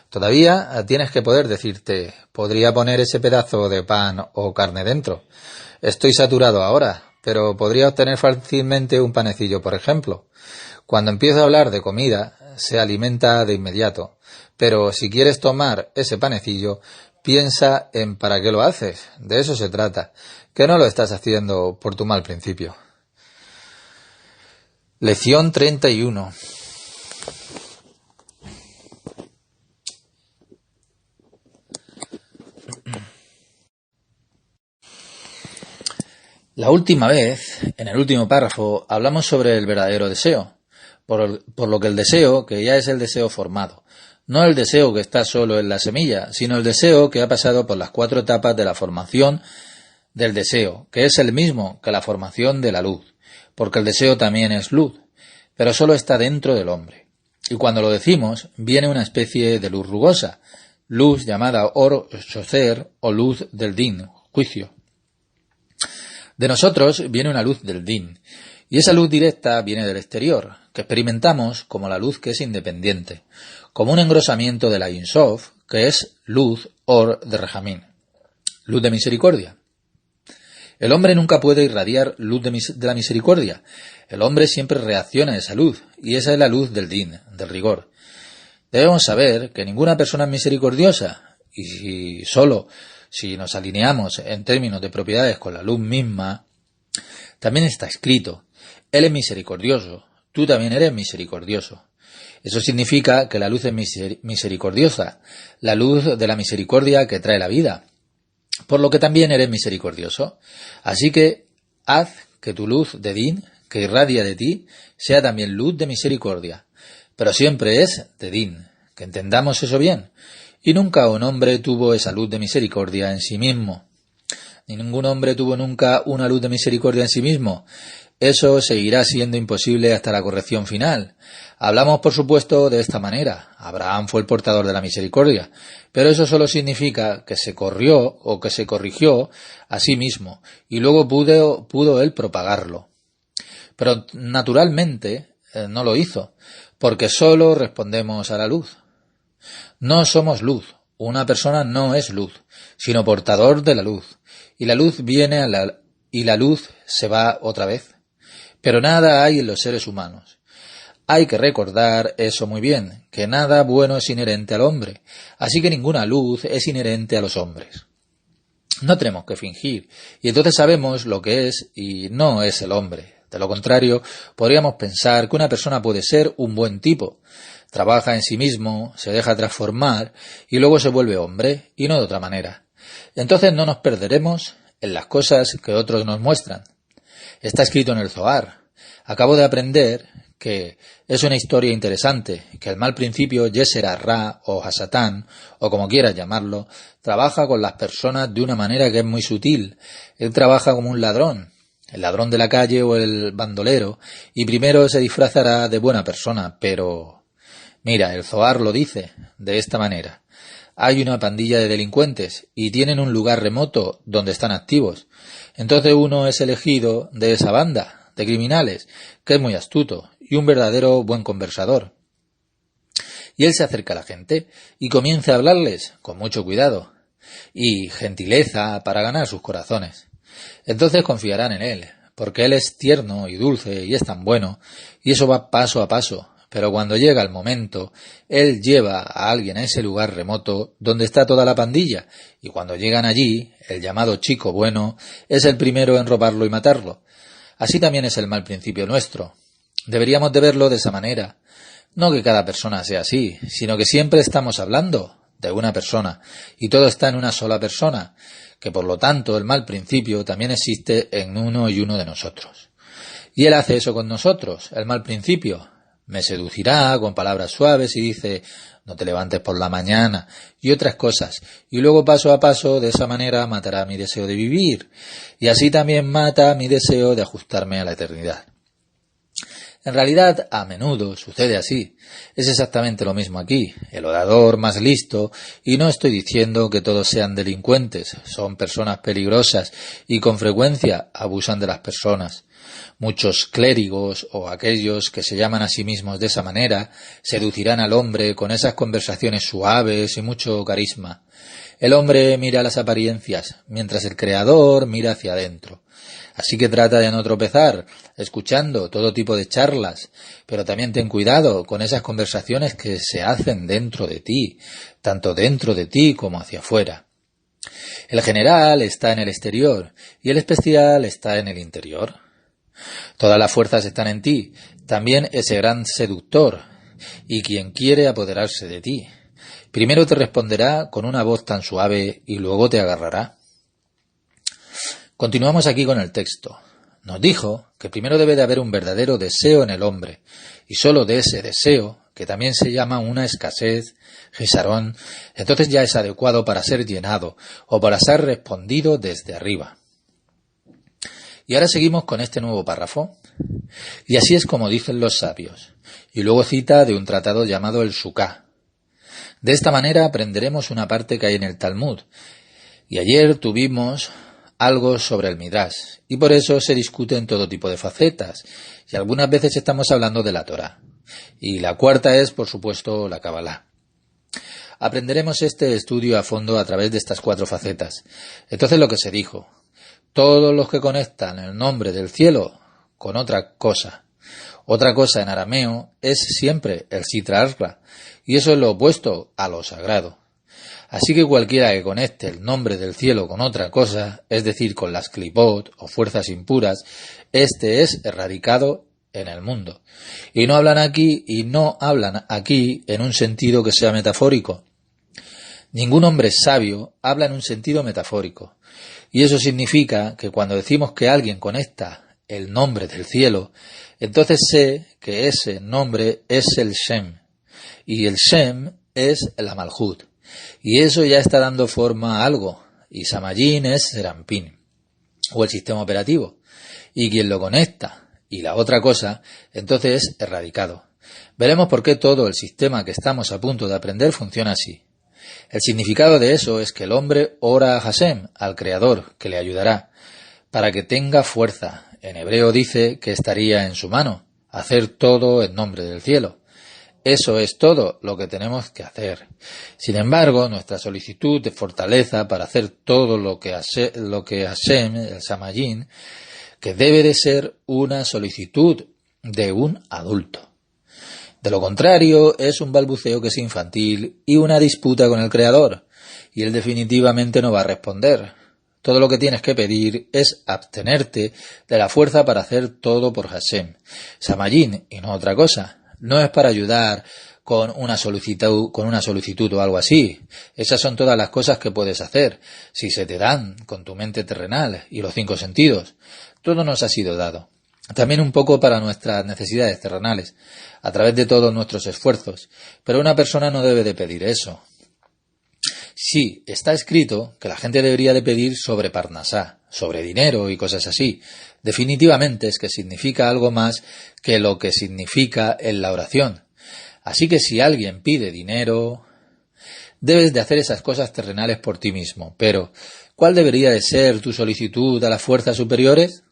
Todavía tienes que poder decirte, podría poner ese pedazo de pan o carne dentro. Estoy saturado ahora, pero podría obtener fácilmente un panecillo, por ejemplo. Cuando empiezo a hablar de comida, se alimenta de inmediato, pero si quieres tomar ese panecillo, piensa en para qué lo haces. De eso se trata, que no lo estás haciendo por tu mal principio. Lección 31. La última vez, en el último párrafo, hablamos sobre el verdadero deseo, por lo que el deseo, que ya es el deseo formado, no el deseo que está solo en la semilla, sino el deseo que ha pasado por las 4 etapas de la formación del deseo, que es el mismo que la formación de la luz, porque el deseo también es luz, pero solo está dentro del hombre. Y cuando lo decimos, viene una especie de luz rugosa, luz llamada Or Shoser o luz del Din, juicio. De nosotros viene una luz del Din, y esa luz directa viene del exterior, que experimentamos como la luz que es independiente, como un engrosamiento de la Ein Sof, que es luz Or de Rejamín, luz de misericordia. El hombre nunca puede irradiar luz de la misericordia. El hombre siempre reacciona a esa luz, y esa es la luz del Din, del rigor. Debemos saber que ninguna persona es misericordiosa, y si nos alineamos en términos de propiedades con la luz misma, también está escrito, Él es misericordioso, tú también eres misericordioso. Eso significa que la luz es misericordiosa, la luz de la misericordia que trae la vida, por lo que también eres misericordioso. Así que haz que tu luz de Din, que irradia de ti, sea también luz de misericordia, pero siempre es de Din, que entendamos eso bien. Y nunca un hombre tuvo esa luz de misericordia en sí mismo. Ni ningún hombre tuvo nunca una luz de misericordia en sí mismo. Eso seguirá siendo imposible hasta la corrección final. Hablamos, por supuesto, de esta manera. Abraham fue el portador de la misericordia, pero eso solo significa que se corrió o que se corrigió a sí mismo, y luego pudo él propagarlo. Pero naturalmente no lo hizo, porque solo respondemos a la luz. No somos luz. Una persona no es luz, sino portador de la luz. Y la luz viene y la luz se va otra vez. Pero nada hay en los seres humanos. Hay que recordar eso muy bien, que nada bueno es inherente al hombre, así que ninguna luz es inherente a los hombres. No tenemos que fingir, y entonces sabemos lo que es y no es el hombre. De lo contrario, podríamos pensar que una persona puede ser un buen tipo. Trabaja en sí mismo, se deja transformar y luego se vuelve hombre, y no de otra manera. Entonces no nos perderemos en las cosas que otros nos muestran. Está escrito en el Zohar. Acabo de aprender que es una historia interesante, que el mal principio Yeser Ra o Hasatán, o como quieras llamarlo, trabaja con las personas de una manera que es muy sutil. Él trabaja como un ladrón. el ladrón de la calle o el bandolero, y primero se disfrazará de buena persona, pero... Mira, el Zohar lo dice de esta manera. Hay una pandilla de delincuentes y tienen un lugar remoto donde están activos. Entonces uno es elegido de esa banda de criminales, que es muy astuto y un verdadero buen conversador. Y él se acerca a la gente y comienza a hablarles con mucho cuidado y gentileza para ganar sus corazones. Entonces confiarán en él, porque él es tierno y dulce y es tan bueno, y eso va paso a paso. Pero cuando llega el momento, él lleva a alguien a ese lugar remoto donde está toda la pandilla, y cuando llegan allí, el llamado chico bueno es el primero en robarlo y matarlo. Así también es el mal principio nuestro. Deberíamos de verlo de esa manera. No que cada persona sea así, sino que siempre estamos hablando de una persona, y todo está en una sola persona, que por lo tanto el mal principio también existe en uno y uno de nosotros. Y él hace eso con nosotros, el mal principio. Me seducirá con palabras suaves y dice, no te levantes por la mañana, y otras cosas, y luego paso a paso, de esa manera matará mi deseo de vivir, y así también mata mi deseo de ajustarme a la eternidad. En realidad, a menudo sucede así. Es exactamente lo mismo aquí. El orador más listo, y no estoy diciendo que todos sean delincuentes, son personas peligrosas y con frecuencia abusan de las personas. Muchos clérigos o aquellos que se llaman a sí mismos de esa manera seducirán al hombre con esas conversaciones suaves y mucho carisma. El hombre mira las apariencias, mientras el Creador mira hacia adentro. Así que trata de no tropezar, escuchando todo tipo de charlas, pero también ten cuidado con esas conversaciones que se hacen dentro de ti, tanto dentro de ti como hacia afuera. El general está en el exterior y el especial está en el interior. Todas las fuerzas están en ti, también ese gran seductor, y quien quiere apoderarse de ti. Primero te responderá con una voz tan suave y luego te agarrará. Continuamos aquí con el texto. Nos dijo que primero debe de haber un verdadero deseo en el hombre, y sólo de ese deseo, que también se llama una escasez, jesarón, entonces ya es adecuado para ser llenado o para ser respondido desde arriba. Y ahora seguimos con este nuevo párrafo. Y así es como dicen los sabios. Y luego cita de un tratado llamado el Suká. De esta manera aprenderemos una parte que hay en el Talmud. Y ayer tuvimos algo sobre el Midrash. Y por eso se discuten todo tipo de facetas. Y algunas veces estamos hablando de la Torá. Y la cuarta es, por supuesto, la Kabbalah. Aprenderemos este estudio a fondo a través de estas 4 facetas. Entonces lo que se dijo. Todos los que conectan el nombre del cielo con otra cosa en arameo es siempre el Sitra Achra, y eso es lo opuesto a lo sagrado. Así que cualquiera que conecte el nombre del cielo con otra cosa, es decir, con las klipot o fuerzas impuras, este es erradicado en el mundo. Y no hablan aquí en un sentido que sea metafórico. Ningún hombre sabio habla en un sentido metafórico. Y eso significa que cuando decimos que alguien conecta el nombre del cielo, entonces sé que ese nombre es el Shem. Y el Shem es la Malhut. Y eso ya está dando forma a algo. Y Samajin es Serampin, o el sistema operativo. Y quien lo conecta y la otra cosa, entonces es erradicado. Veremos por qué todo el sistema que estamos a punto de aprender funciona así. El significado de eso es que el hombre ora a Hashem, al Creador, que le ayudará, para que tenga fuerza. En hebreo dice que estaría en su mano, hacer todo en nombre del cielo. Eso es todo lo que tenemos que hacer. Sin embargo, nuestra solicitud de fortaleza para hacer todo lo que Hashem, el Samajin, que debe de ser una solicitud de un adulto. De lo contrario, es un balbuceo que es infantil y una disputa con el Creador, y él definitivamente no va a responder. Todo lo que tienes que pedir es abstenerte de la fuerza para hacer todo por Hashem. Samajin, y no otra cosa. No es para ayudar con una solicitud o algo así. Esas son todas las cosas que puedes hacer, si se te dan con tu mente terrenal y los 5 sentidos. Todo nos ha sido dado. También un poco para nuestras necesidades terrenales, a través de todos nuestros esfuerzos. Pero una persona no debe de pedir eso. Sí, está escrito que la gente debería de pedir sobre Parnasá, sobre dinero y cosas así, Definitivamente es que significa algo más que lo que significa en la oración. Así que si alguien pide dinero, debes de hacer esas cosas terrenales por ti mismo. Pero, ¿cuál debería de ser tu solicitud a las fuerzas superiores?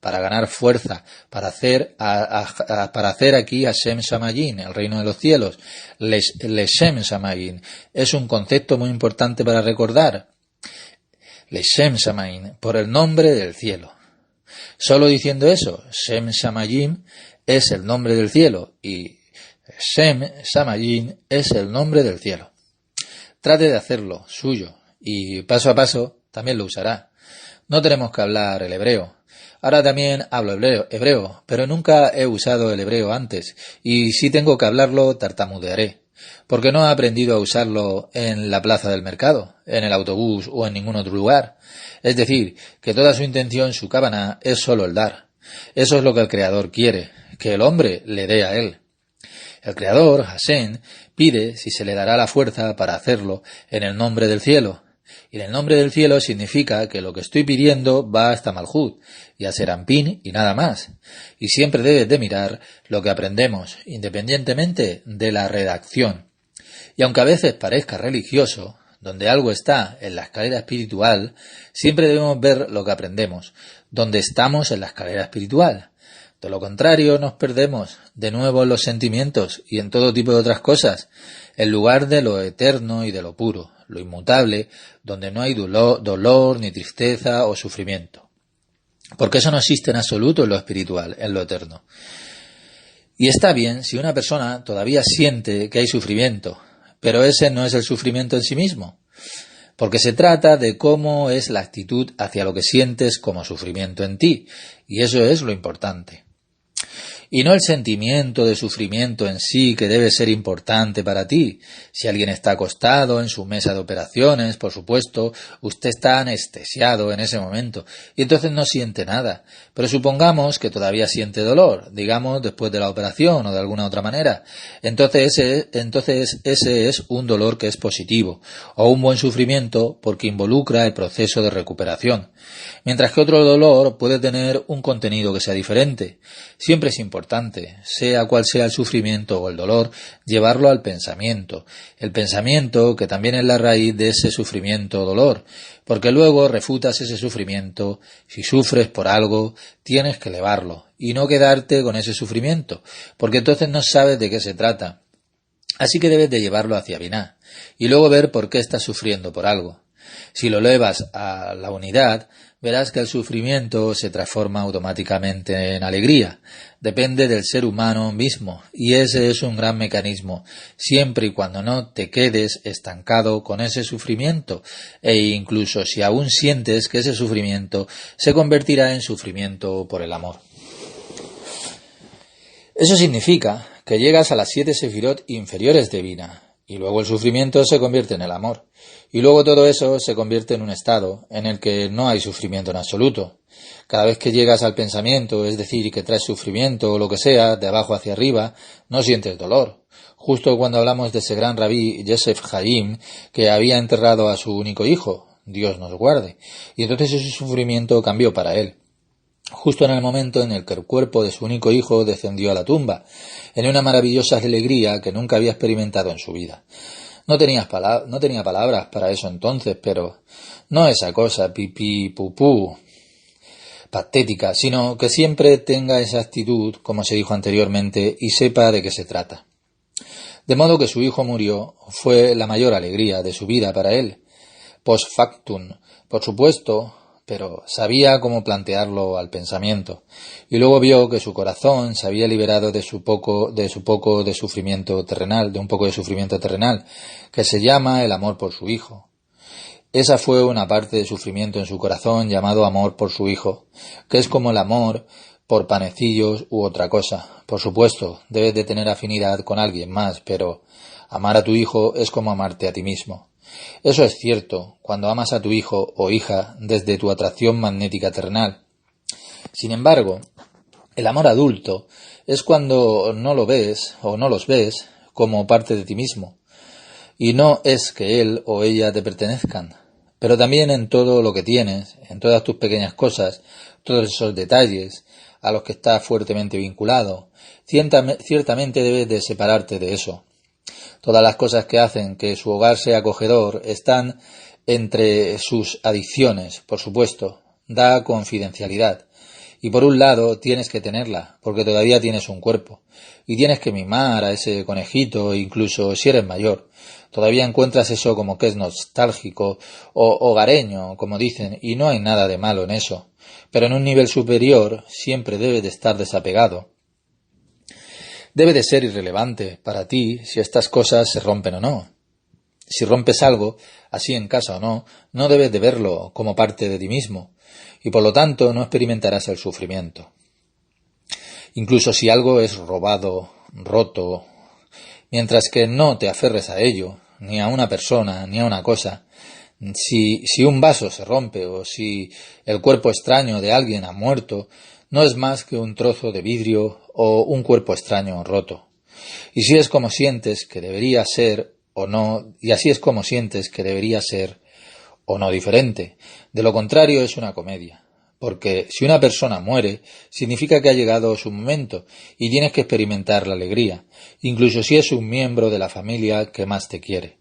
Para ganar fuerza, para hacer aquí Hashem Shamayin, el reino de los cielos. Leshem Shamayin es un concepto muy importante para recordar. Leshem Shamayin, por el nombre del cielo. Solo diciendo eso, Shem Shamayim es el nombre del cielo y Shem Shamayim es el nombre del cielo. Trate de hacerlo suyo y paso a paso también lo usará. No tenemos que hablar el hebreo. Ahora también hablo hebreo, pero nunca he usado el hebreo antes y si tengo que hablarlo tartamudearé, porque no he aprendido a usarlo en la plaza del mercado, en el autobús o en ningún otro lugar. Es decir, que toda su intención, su kavaná, es solo el dar. Eso es lo que el Creador quiere, que el hombre le dé a él. El Creador, Hashem, pide si se le dará la fuerza para hacerlo en el nombre del cielo. Y en el nombre del cielo significa que lo que estoy pidiendo va hasta Malhut y a Serampín y nada más. Y siempre debes de mirar lo que aprendemos, independientemente de la redacción. Y aunque a veces parezca religioso, donde algo está en la escalera espiritual, siempre debemos ver lo que aprendemos, donde estamos en la escalera espiritual. De lo contrario, nos perdemos de nuevo en los sentimientos y en todo tipo de otras cosas, en lugar de lo eterno y de lo puro, lo inmutable, donde no hay dolor, ni tristeza o sufrimiento. Porque eso no existe en absoluto en lo espiritual, en lo eterno. Y está bien si una persona todavía siente que hay sufrimiento, pero ese no es el sufrimiento en sí mismo, porque se trata de cómo es la actitud hacia lo que sientes como sufrimiento en ti, y eso es lo importante. Y no el sentimiento de sufrimiento en sí que debe ser importante para ti. Si alguien está acostado en su mesa de operaciones, por supuesto, usted está anestesiado en ese momento y entonces no siente nada. Pero supongamos que todavía siente dolor, digamos después de la operación o de alguna otra manera. Entonces ese es un dolor que es positivo o un buen sufrimiento porque involucra el proceso de recuperación. Mientras que otro dolor puede tener un contenido que sea diferente. Siempre es importante, sea cual sea el sufrimiento o el dolor, llevarlo al pensamiento. El pensamiento que también es la raíz de ese sufrimiento o dolor, porque luego refutas ese sufrimiento. Si sufres por algo, tienes que elevarlo y no quedarte con ese sufrimiento, porque entonces no sabes de qué se trata. Así que debes de llevarlo hacia Biná y luego ver por qué estás sufriendo por algo. Si lo elevas a la unidad, verás que el sufrimiento se transforma automáticamente en alegría. Depende del ser humano mismo, y ese es un gran mecanismo, siempre y cuando no te quedes estancado con ese sufrimiento, e incluso si aún sientes que ese sufrimiento se convertirá en sufrimiento por el amor. Eso significa que llegas a las 7 sefirot inferiores de Biná, y luego el sufrimiento se convierte en el amor. Y luego todo eso se convierte en un estado en el que no hay sufrimiento en absoluto. Cada vez que llegas al pensamiento, es decir, que traes sufrimiento o lo que sea, de abajo hacia arriba, no sientes dolor. Justo cuando hablamos de ese gran rabí Yosef Haim, que había enterrado a su único hijo, Dios nos guarde, y entonces ese sufrimiento cambió para él. Justo en el momento en el que el cuerpo de su único hijo descendió a la tumba, en una maravillosa alegría que nunca había experimentado en su vida. No tenía palabras para eso entonces, pero no esa cosa pipí, pupú, patética, sino que siempre tenga esa actitud, como se dijo anteriormente, y sepa de qué se trata. De modo que su hijo murió fue la mayor alegría de su vida para él. Post factum, por supuesto, pero sabía cómo plantearlo al pensamiento, y luego vio que su corazón se había liberado de un poco de sufrimiento terrenal, que se llama el amor por su hijo. Esa fue una parte de sufrimiento en su corazón llamado amor por su hijo, que es como el amor por panecillos u otra cosa. Por supuesto, debes de tener afinidad con alguien más, pero amar a tu hijo es como amarte a ti mismo. Eso es cierto cuando amas a tu hijo o hija desde tu atracción magnética terrenal. Sin embargo, el amor adulto es cuando no lo ves o no los ves como parte de ti mismo, y no es que él o ella te pertenezcan. pero también en todo lo que tienes, en todas tus pequeñas cosas, todos esos detalles a los que estás fuertemente vinculado. Ciertamente debes de separarte de eso. Todas las cosas que hacen que su hogar sea acogedor están entre sus adicciones, por supuesto. Da confidencialidad. Y por un lado tienes que tenerla, porque todavía tienes un cuerpo. Y tienes que mimar a ese conejito, incluso si eres mayor. Todavía encuentras eso como que es nostálgico o hogareño, como dicen, y no hay nada de malo en eso. Pero en un nivel superior siempre debes de estar desapegado. Debe de ser irrelevante para ti si estas cosas se rompen o no. Si rompes algo, así en casa o no, no debes de verlo como parte de ti mismo, y por lo tanto no experimentarás el sufrimiento. Incluso si algo es robado, roto, mientras que no te aferres a ello, ni a una persona, ni a una cosa. Si un vaso se rompe o si el cuerpo extraño de alguien ha muerto, no es más que un trozo de vidrio o un cuerpo extraño roto. Y si es como sientes que debería ser o no, y así es como sientes que debería ser o no diferente. De lo contrario es una comedia. Porque si una persona muere, significa que ha llegado su momento y tienes que experimentar la alegría, incluso si es un miembro de la familia que más te quiere.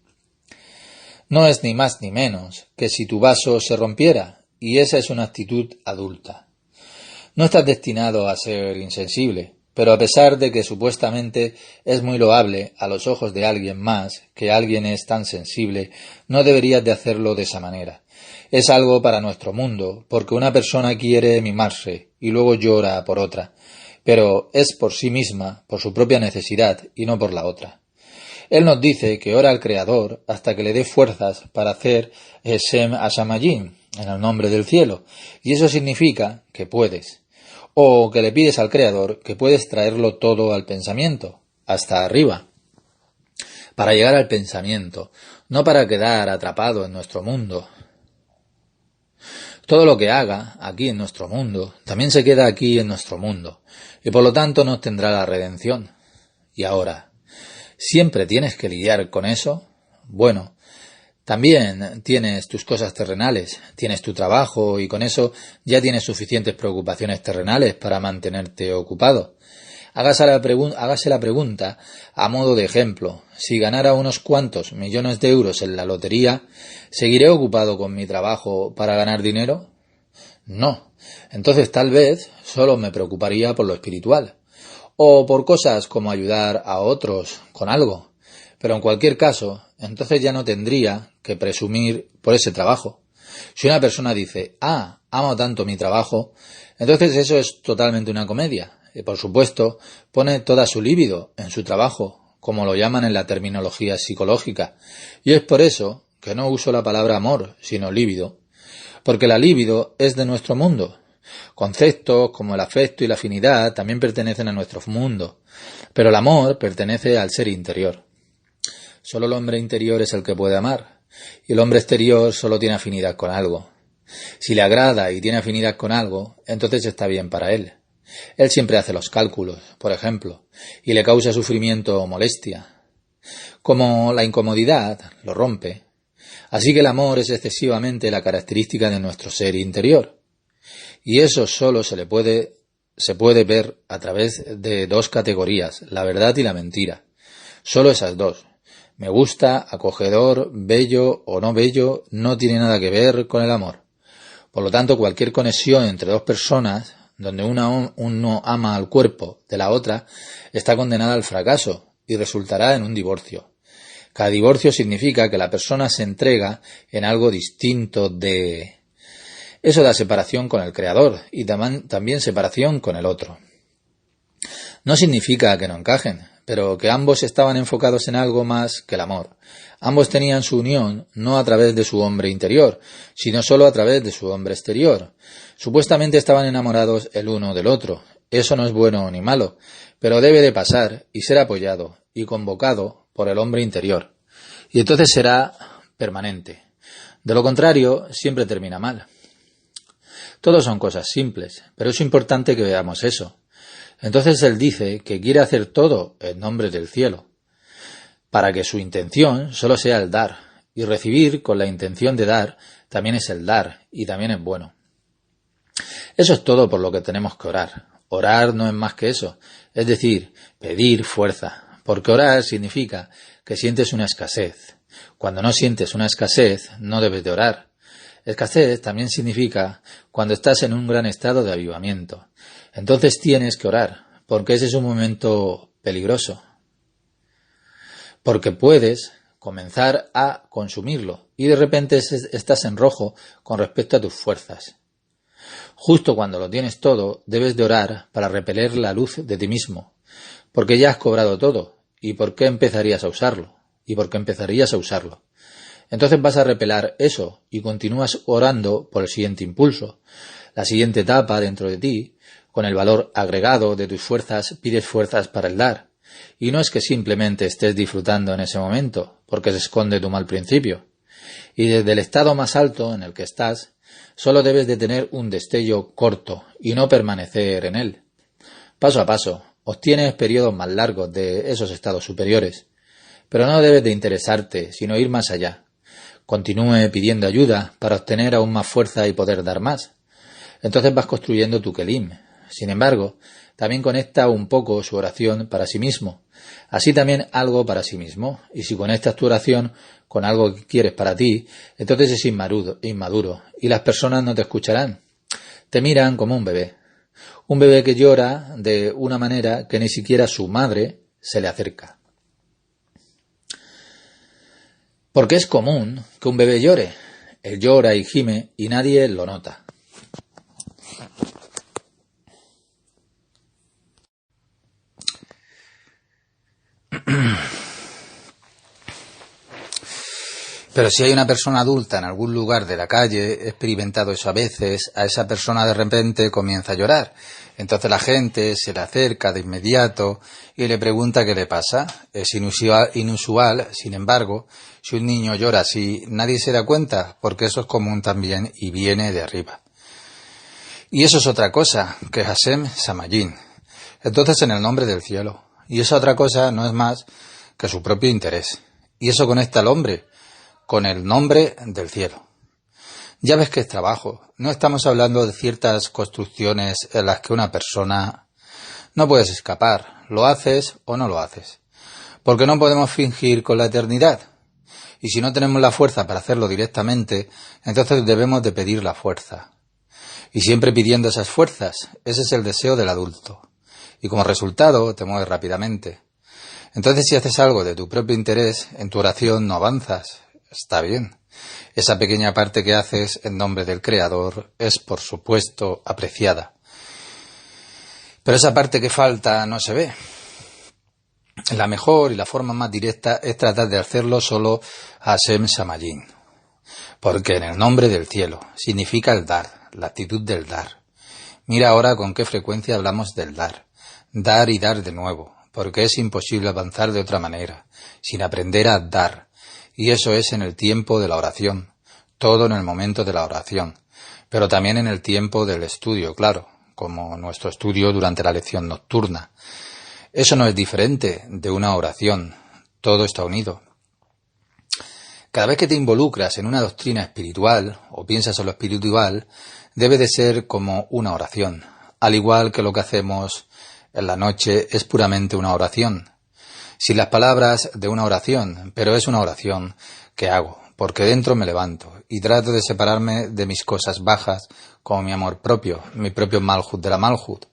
No es ni más ni menos que si tu vaso se rompiera, y esa es una actitud adulta. No estás destinado a ser insensible, pero a pesar de que supuestamente es muy loable a los ojos de alguien más que alguien es tan sensible, no deberías de hacerlo de esa manera. Es algo para nuestro mundo, porque una persona quiere mimarse y luego llora por otra, pero es por sí misma, por su propia necesidad y no por la otra. Él nos dice que ora al Creador hasta que le dé fuerzas para hacer Shem Hashamayim, en el nombre del cielo, y eso significa que puedes, o que le pides al Creador que puedes traerlo todo al pensamiento, hasta arriba, para llegar al pensamiento, no para quedar atrapado en nuestro mundo. Todo lo que haga aquí en nuestro mundo, también se queda aquí en nuestro mundo, y por lo tanto no tendrá la redención. Y ahora, ¿siempre tienes que lidiar con eso? Bueno, también tienes tus cosas terrenales, tienes tu trabajo y con eso ya tienes suficientes preocupaciones terrenales para mantenerte ocupado. Hágase la pregunta a modo de ejemplo. Si ganara unos cuantos millones de euros en la lotería, ¿seguiré ocupado con mi trabajo para ganar dinero? No. Entonces tal vez solo me preocuparía por lo espiritual, o por cosas como ayudar a otros con algo. Pero en cualquier caso, entonces ya no tendría que presumir por ese trabajo. Si una persona dice, amo tanto mi trabajo, entonces eso es totalmente una comedia. Y por supuesto, pone toda su libido en su trabajo, como lo llaman en la terminología psicológica. Y es por eso que no uso la palabra amor, sino líbido. Porque la libido es de nuestro mundo. Conceptos como el afecto y la afinidad también pertenecen a nuestro mundo. Pero el amor pertenece al ser interior. Solo el hombre interior es el que puede amar. Y el hombre exterior solo tiene afinidad con algo. Si le agrada y tiene afinidad con algo, entonces está bien para él. Él siempre hace los cálculos, por ejemplo, y le causa sufrimiento o molestia. Como la incomodidad lo rompe. Así que el amor es excesivamente la característica de nuestro ser interior. Y eso solo se puede ver a través de dos categorías, la verdad y la mentira. Solo esas dos. Me gusta, acogedor, bello o no bello, no tiene nada que ver con el amor. Por lo tanto, cualquier conexión entre dos personas, donde uno ama al cuerpo de la otra, está condenada al fracaso y resultará en un divorcio. Cada divorcio significa que la persona se entrega en algo distinto de... Eso da separación con el Creador y también separación con el otro. No significa que no encajen, pero que ambos estaban enfocados en algo más que el amor. Ambos tenían su unión no a través de su hombre interior, sino solo a través de su hombre exterior. Supuestamente estaban enamorados el uno del otro. Eso no es bueno ni malo, pero debe de pasar y ser apoyado y convocado por el hombre interior. Y entonces será permanente. De lo contrario, siempre termina mal. Todo son cosas simples, pero es importante que veamos eso. Entonces él dice que quiere hacer todo en nombre del cielo, para que su intención solo sea el dar, Y recibir con la intención de dar también es el dar y también es bueno. Eso es todo por lo que tenemos que orar. Orar no es más que eso, es decir, pedir fuerza, porque orar significa que sientes una escasez. Cuando no sientes una escasez, no debes de orar. Escasez también significa cuando estás en un gran estado de avivamiento. Entonces tienes que orar, porque ese es un momento peligroso. Porque puedes comenzar a consumirlo y de repente estás en rojo con respecto a tus fuerzas. Justo cuando lo tienes todo, debes de orar para repeler la luz de ti mismo, porque ya has cobrado todo. ¿Y por qué empezarías a usarlo? ¿Y por qué empezarías a usarlo? Entonces vas a repelar eso y continúas orando por el siguiente impulso, la siguiente etapa dentro de ti. Con el valor agregado de tus fuerzas pides fuerzas para el dar. Y no es que simplemente estés disfrutando en ese momento, porque se esconde tu mal principio. Y desde el estado más alto en el que estás, solo debes de tener un destello corto y no permanecer en él. Paso a paso, obtienes periodos más largos de esos estados superiores, pero no debes de interesarte, sino ir más allá. Continúe pidiendo ayuda para obtener aún más fuerza y poder dar más. Entonces vas construyendo tu kelim. Sin embargo, también conecta un poco su oración para sí mismo, así también algo para sí mismo, y si conectas tu oración con algo que quieres para ti, entonces es inmaduro, y las personas no te escucharán. Te miran como un bebé que llora de una manera que ni siquiera su madre se le acerca. Porque es común que un bebé llore. Él llora y gime y nadie lo nota. Pero si hay una persona adulta en algún lugar de la calle, he experimentado eso a veces, a esa persona de repente comienza a llorar. Entonces la gente se le acerca de inmediato y le pregunta qué le pasa. Es inusual, sin embargo, si un niño llora así, nadie se da cuenta, porque eso es común también y viene de arriba. Y eso es otra cosa, que Hashem Samayin. Entonces en el nombre del cielo. Y esa otra cosa no es más que su propio interés. Y eso conecta al hombre con el nombre del cielo. Ya ves que es trabajo. No estamos hablando de ciertas construcciones en las que una persona no puedes escapar. Lo haces o no lo haces. Porque no podemos fingir con la eternidad. Y si no tenemos la fuerza para hacerlo directamente, entonces debemos de pedir la fuerza. Y siempre pidiendo esas fuerzas. Ese es el deseo del adulto. Y como resultado te mueves rápidamente. Entonces si haces algo de tu propio interés, en tu oración no avanzas. Está bien. Esa pequeña parte que haces en nombre del Creador es, por supuesto, apreciada. Pero esa parte que falta no se ve. La mejor y la forma más directa es tratar de hacerlo solo Hashem Samayin. Porque en el nombre del cielo significa el dar, la actitud del dar. Mira ahora con qué frecuencia hablamos del dar. Dar y dar de nuevo, porque es imposible avanzar de otra manera, sin aprender a dar. Y eso es en el tiempo de la oración, todo en el momento de la oración, pero también en el tiempo del estudio, claro, como nuestro estudio durante la lección nocturna. Eso no es diferente de una oración, todo está unido. Cada vez que te involucras en una doctrina espiritual o piensas en lo espiritual, debe de ser como una oración, al igual que lo que hacemos en la noche es puramente una oración. Sin las palabras de una oración, pero es una oración que hago, porque dentro me levanto y trato de separarme de mis cosas bajas, como mi amor propio, mi propio Malhut de la Malhut.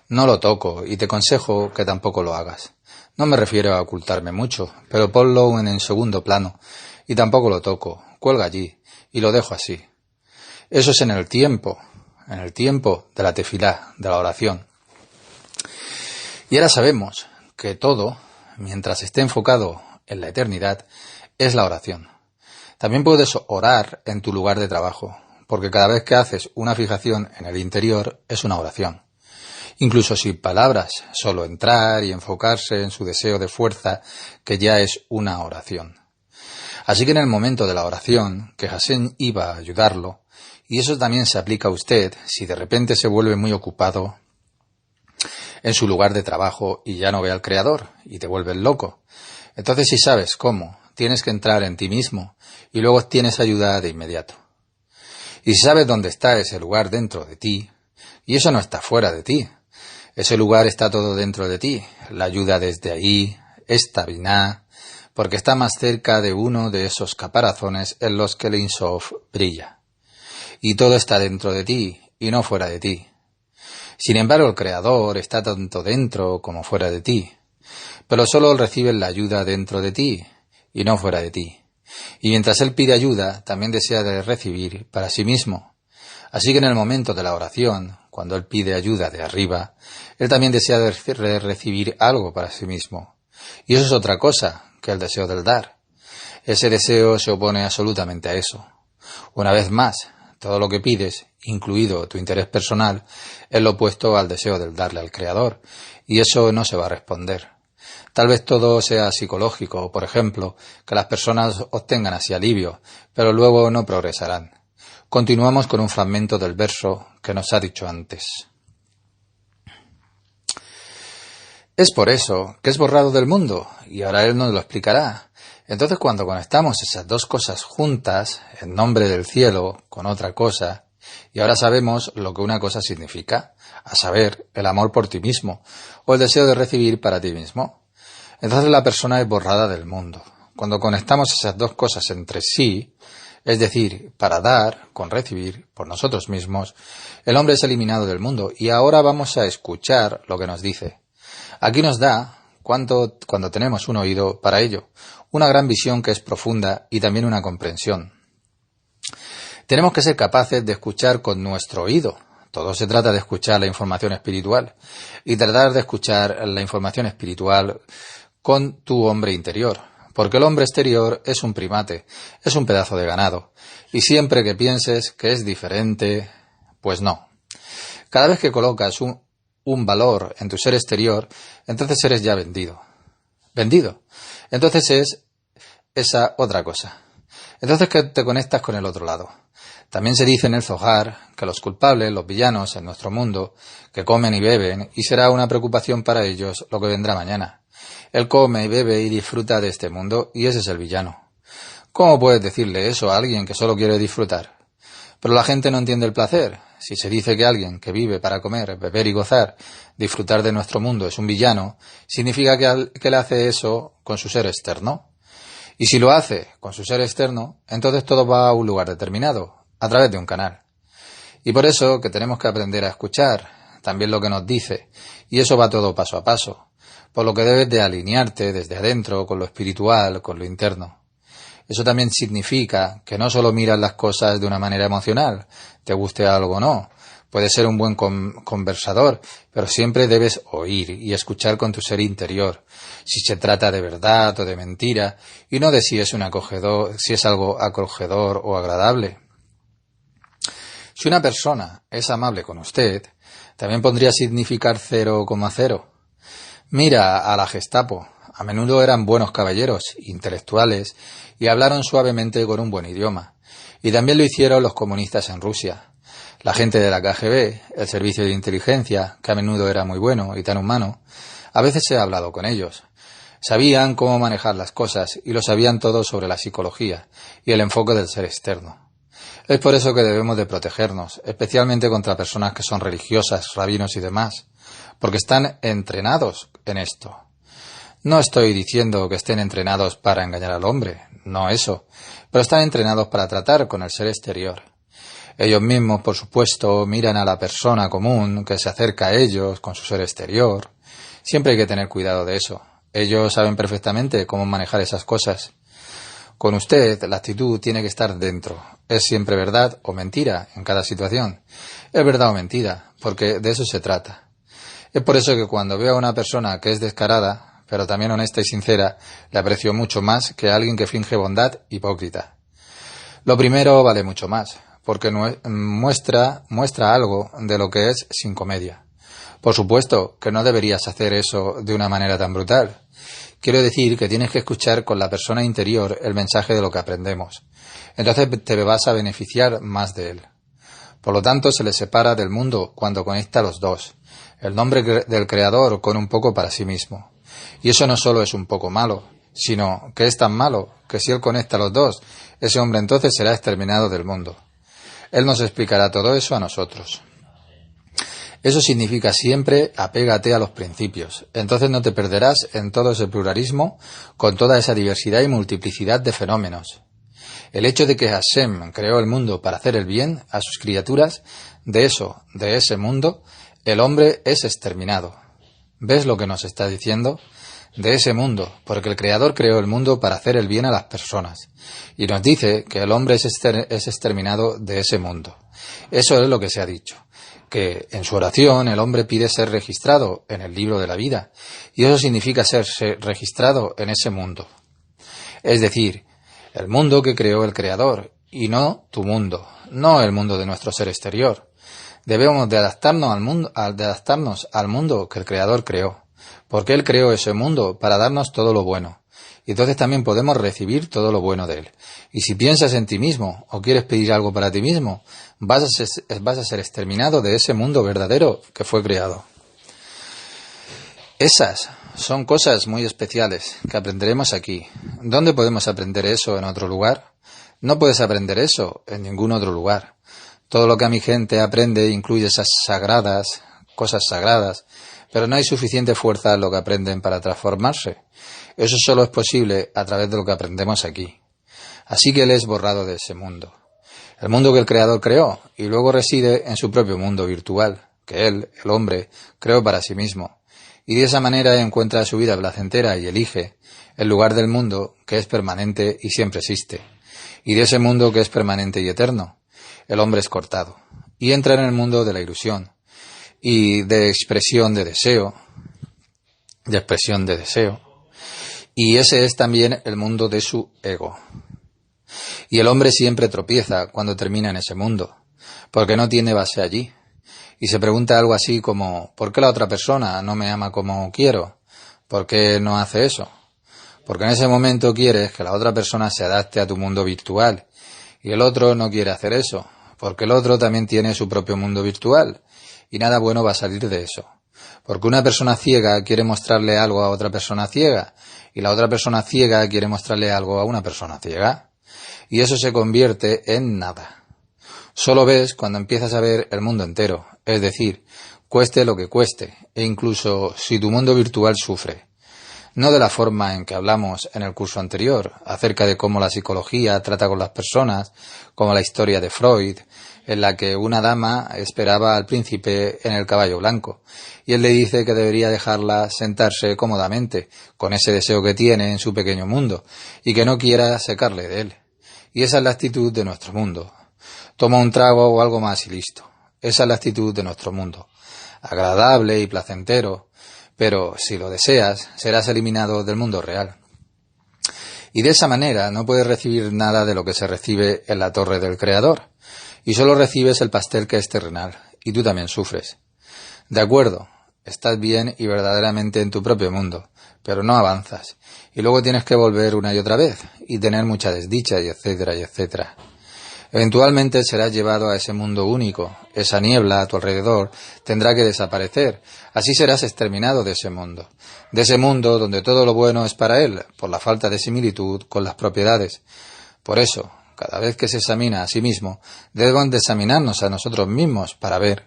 No lo toco y te aconsejo que tampoco lo hagas. No me refiero a ocultarme mucho, pero ponlo en segundo plano y tampoco lo toco, cuelga allí y lo dejo así. Eso es en el tiempo de la tefilá, de la oración. Y ahora sabemos que todo, mientras esté enfocado en la eternidad, es la oración. También puedes orar en tu lugar de trabajo, porque cada vez que haces una fijación en el interior es una oración. Incluso sin palabras, solo entrar y enfocarse en su deseo de fuerza, que ya es una oración. Así que en el momento de la oración, que Hashem iba a ayudarlo, y eso también se aplica a usted si de repente se vuelve muy ocupado en su lugar de trabajo y ya no ve al Creador y te vuelves loco. Entonces si sabes cómo tienes que entrar en ti mismo y luego obtienes ayuda de inmediato. Y si sabes dónde está ese lugar dentro de ti, y eso no está fuera de ti, ese lugar está todo dentro de ti, la ayuda desde ahí, esta biná, porque está más cerca de uno de esos caparazones en los que el Ein Sof brilla. Y todo está dentro de ti y no fuera de ti. Sin embargo, el Creador está tanto dentro como fuera de ti, pero solo recibes la ayuda dentro de ti y no fuera de ti. Y mientras Él pide ayuda, también desea de recibir para sí mismo. Así que en el momento de la oración, cuando Él pide ayuda de arriba, Él también desea de recibir algo para sí mismo. Y eso es otra cosa que el deseo del dar. Ese deseo se opone absolutamente a eso. Una vez más, todo lo que pides, incluido tu interés personal, es lo opuesto al deseo del darle al Creador, y eso no se va a responder. Tal vez todo sea psicológico, por ejemplo, que las personas obtengan así alivio, pero luego no progresarán. Continuamos con un fragmento del verso que nos ha dicho antes. Es por eso que es borrado del mundo, y ahora Él nos lo explicará. Entonces, cuando conectamos esas dos cosas juntas, en nombre del cielo, con otra cosa, y ahora sabemos lo que una cosa significa, a saber, el amor por ti mismo, o el deseo de recibir para ti mismo, entonces la persona es borrada del mundo. Cuando conectamos esas dos cosas entre sí, es decir, para dar, con recibir, por nosotros mismos, el hombre es eliminado del mundo, y ahora vamos a escuchar lo que nos dice. Aquí nos da, cuando tenemos un oído para ello, una gran visión que es profunda y también una comprensión. Tenemos que ser capaces de escuchar con nuestro oído. Todo se trata de escuchar la información espiritual y tratar de escuchar la información espiritual con tu hombre interior, porque el hombre exterior es un primate, es un pedazo de ganado, y siempre que pienses que es diferente, pues no. Cada vez que colocas un valor en tu ser exterior, entonces eres ya vendido. Vendido. Entonces es esa otra cosa. Entonces que te conectas con el otro lado. También se dice en el Zohar que los culpables, los villanos en nuestro mundo, que comen y beben, y será una preocupación para ellos lo que vendrá mañana. Él come y bebe y disfruta de este mundo, y ese es el villano. ¿Cómo puedes decirle eso a alguien que solo quiere disfrutar? Pero la gente no entiende el placer. Si se dice que alguien que vive para comer, beber y gozar, disfrutar de nuestro mundo es un villano, significa que él hace eso con su ser externo. Y si lo hace con su ser externo, entonces todo va a un lugar determinado, a través de un canal. Y por eso que tenemos que aprender a escuchar también lo que nos dice, y eso va todo paso a paso, por lo que debes de alinearte desde adentro con lo espiritual, con lo interno. Eso también significa que no solo miras las cosas de una manera emocional, te guste algo o no. Puedes ser un buen conversador, pero siempre debes oír y escuchar con tu ser interior, si se trata de verdad o de mentira, y no de si es algo acogedor o agradable. Si una persona es amable con usted, también podría significar 0,0. Mira a la Gestapo. A menudo eran buenos caballeros, intelectuales, y hablaron suavemente con un buen idioma. Y también lo hicieron los comunistas en Rusia. La gente de la KGB, el servicio de inteligencia, que a menudo era muy bueno y tan humano, a veces he hablado con ellos. Sabían cómo manejar las cosas y lo sabían todo sobre la psicología y el enfoque del ser externo. Es por eso que debemos de protegernos, especialmente contra personas que son religiosas, rabinos y demás, porque están entrenados en esto. No estoy diciendo que estén entrenados para engañar al hombre, no eso, pero están entrenados para tratar con el ser exterior. Ellos mismos, por supuesto, miran a la persona común que se acerca a ellos con su ser exterior. Siempre hay que tener cuidado de eso. Ellos saben perfectamente cómo manejar esas cosas. Con usted, la actitud tiene que estar dentro. Es siempre verdad o mentira en cada situación. Es verdad o mentira, porque de eso se trata. Es por eso que cuando veo a una persona que es descarada, pero también honesta y sincera, le aprecio mucho más que a alguien que finge bondad hipócrita. Lo primero vale mucho más, porque muestra algo de lo que es sin comedia. Por supuesto que no deberías hacer eso de una manera tan brutal. Quiero decir que tienes que escuchar con la persona interior el mensaje de lo que aprendemos. Entonces te vas a beneficiar más de él. Por lo tanto, se le separa del mundo cuando conecta a los dos. El nombre del Creador con un poco para sí mismo. Y eso no solo es un poco malo, sino que es tan malo que si él conecta los dos, ese hombre entonces será exterminado del mundo. Él nos explicará todo eso a nosotros. Eso significa siempre apégate a los principios. Entonces no te perderás en todo ese pluralismo con toda esa diversidad y multiplicidad de fenómenos. El hecho de que Hashem creó el mundo para hacer el bien a sus criaturas, de ese mundo, el hombre es exterminado. ¿Ves lo que nos está diciendo? De ese mundo, porque el Creador creó el mundo para hacer el bien a las personas. Y nos dice que el hombre es exterminado de ese mundo. Eso es lo que se ha dicho. Que en su oración el hombre pide ser registrado en el libro de la vida. Y eso significa ser registrado en ese mundo. Es decir, el mundo que creó el Creador, y no tu mundo, no el mundo de nuestro ser exterior. Debemos de adaptarnos al mundo que el Creador creó, porque Él creó ese mundo para darnos todo lo bueno. Y entonces también podemos recibir todo lo bueno de Él. Y si piensas en ti mismo o quieres pedir algo para ti mismo, vas a ser exterminado de ese mundo verdadero que fue creado. Esas son cosas muy especiales que aprenderemos aquí. ¿Dónde podemos aprender eso en otro lugar? No puedes aprender eso en ningún otro lugar. Todo lo que a mi gente aprende incluye esas cosas sagradas, pero no hay suficiente fuerza en lo que aprenden para transformarse. Eso solo es posible a través de lo que aprendemos aquí. Así que Él es borrado de ese mundo. El mundo que el Creador creó, y luego reside en su propio mundo virtual, que Él, el hombre, creó para sí mismo. Y de esa manera encuentra su vida placentera y elige el lugar del mundo que es permanente y siempre existe. Y de ese mundo que es permanente y eterno, el hombre es cortado. Y entra en el mundo de la ilusión y de expresión de deseo. Y ese es también el mundo de su ego. Y el hombre siempre tropieza cuando termina en ese mundo, porque no tiene base allí. Y se pregunta algo así como, ¿por qué la otra persona no me ama como quiero? ¿Por qué no hace eso? Porque en ese momento quieres que la otra persona se adapte a tu mundo virtual, y el otro no quiere hacer eso, porque el otro también tiene su propio mundo virtual, y nada bueno va a salir de eso. Porque una persona ciega quiere mostrarle algo a otra persona ciega, y la otra persona ciega quiere mostrarle algo a una persona ciega. Y eso se convierte en nada. Solo ves cuando empiezas a ver el mundo entero, es decir, cueste lo que cueste, e incluso si tu mundo virtual sufre. No de la forma en que hablamos en el curso anterior, acerca de cómo la psicología trata con las personas, como la historia de Freud, en la que una dama esperaba al príncipe en el caballo blanco, y él le dice que debería dejarla sentarse cómodamente, con ese deseo que tiene en su pequeño mundo, y que no quiera sacarle de él. Y esa es la actitud de nuestro mundo. Toma un trago o algo más y listo. Esa es la actitud de nuestro mundo. Agradable y placentero, pero si lo deseas, serás eliminado del mundo real. Y de esa manera no puedes recibir nada de lo que se recibe en la torre del Creador, y solo recibes el pastel que es terrenal, y tú también sufres. De acuerdo, estás bien y verdaderamente en tu propio mundo, pero no avanzas, y luego tienes que volver una y otra vez, y tener mucha desdicha, y etcétera, y etcétera. Eventualmente serás llevado a ese mundo único, esa niebla a tu alrededor tendrá que desaparecer, así serás exterminado de ese mundo donde todo lo bueno es para él, por la falta de similitud con las propiedades. Por eso, cada vez que se examina a sí mismo, debemos de examinarnos a nosotros mismos para ver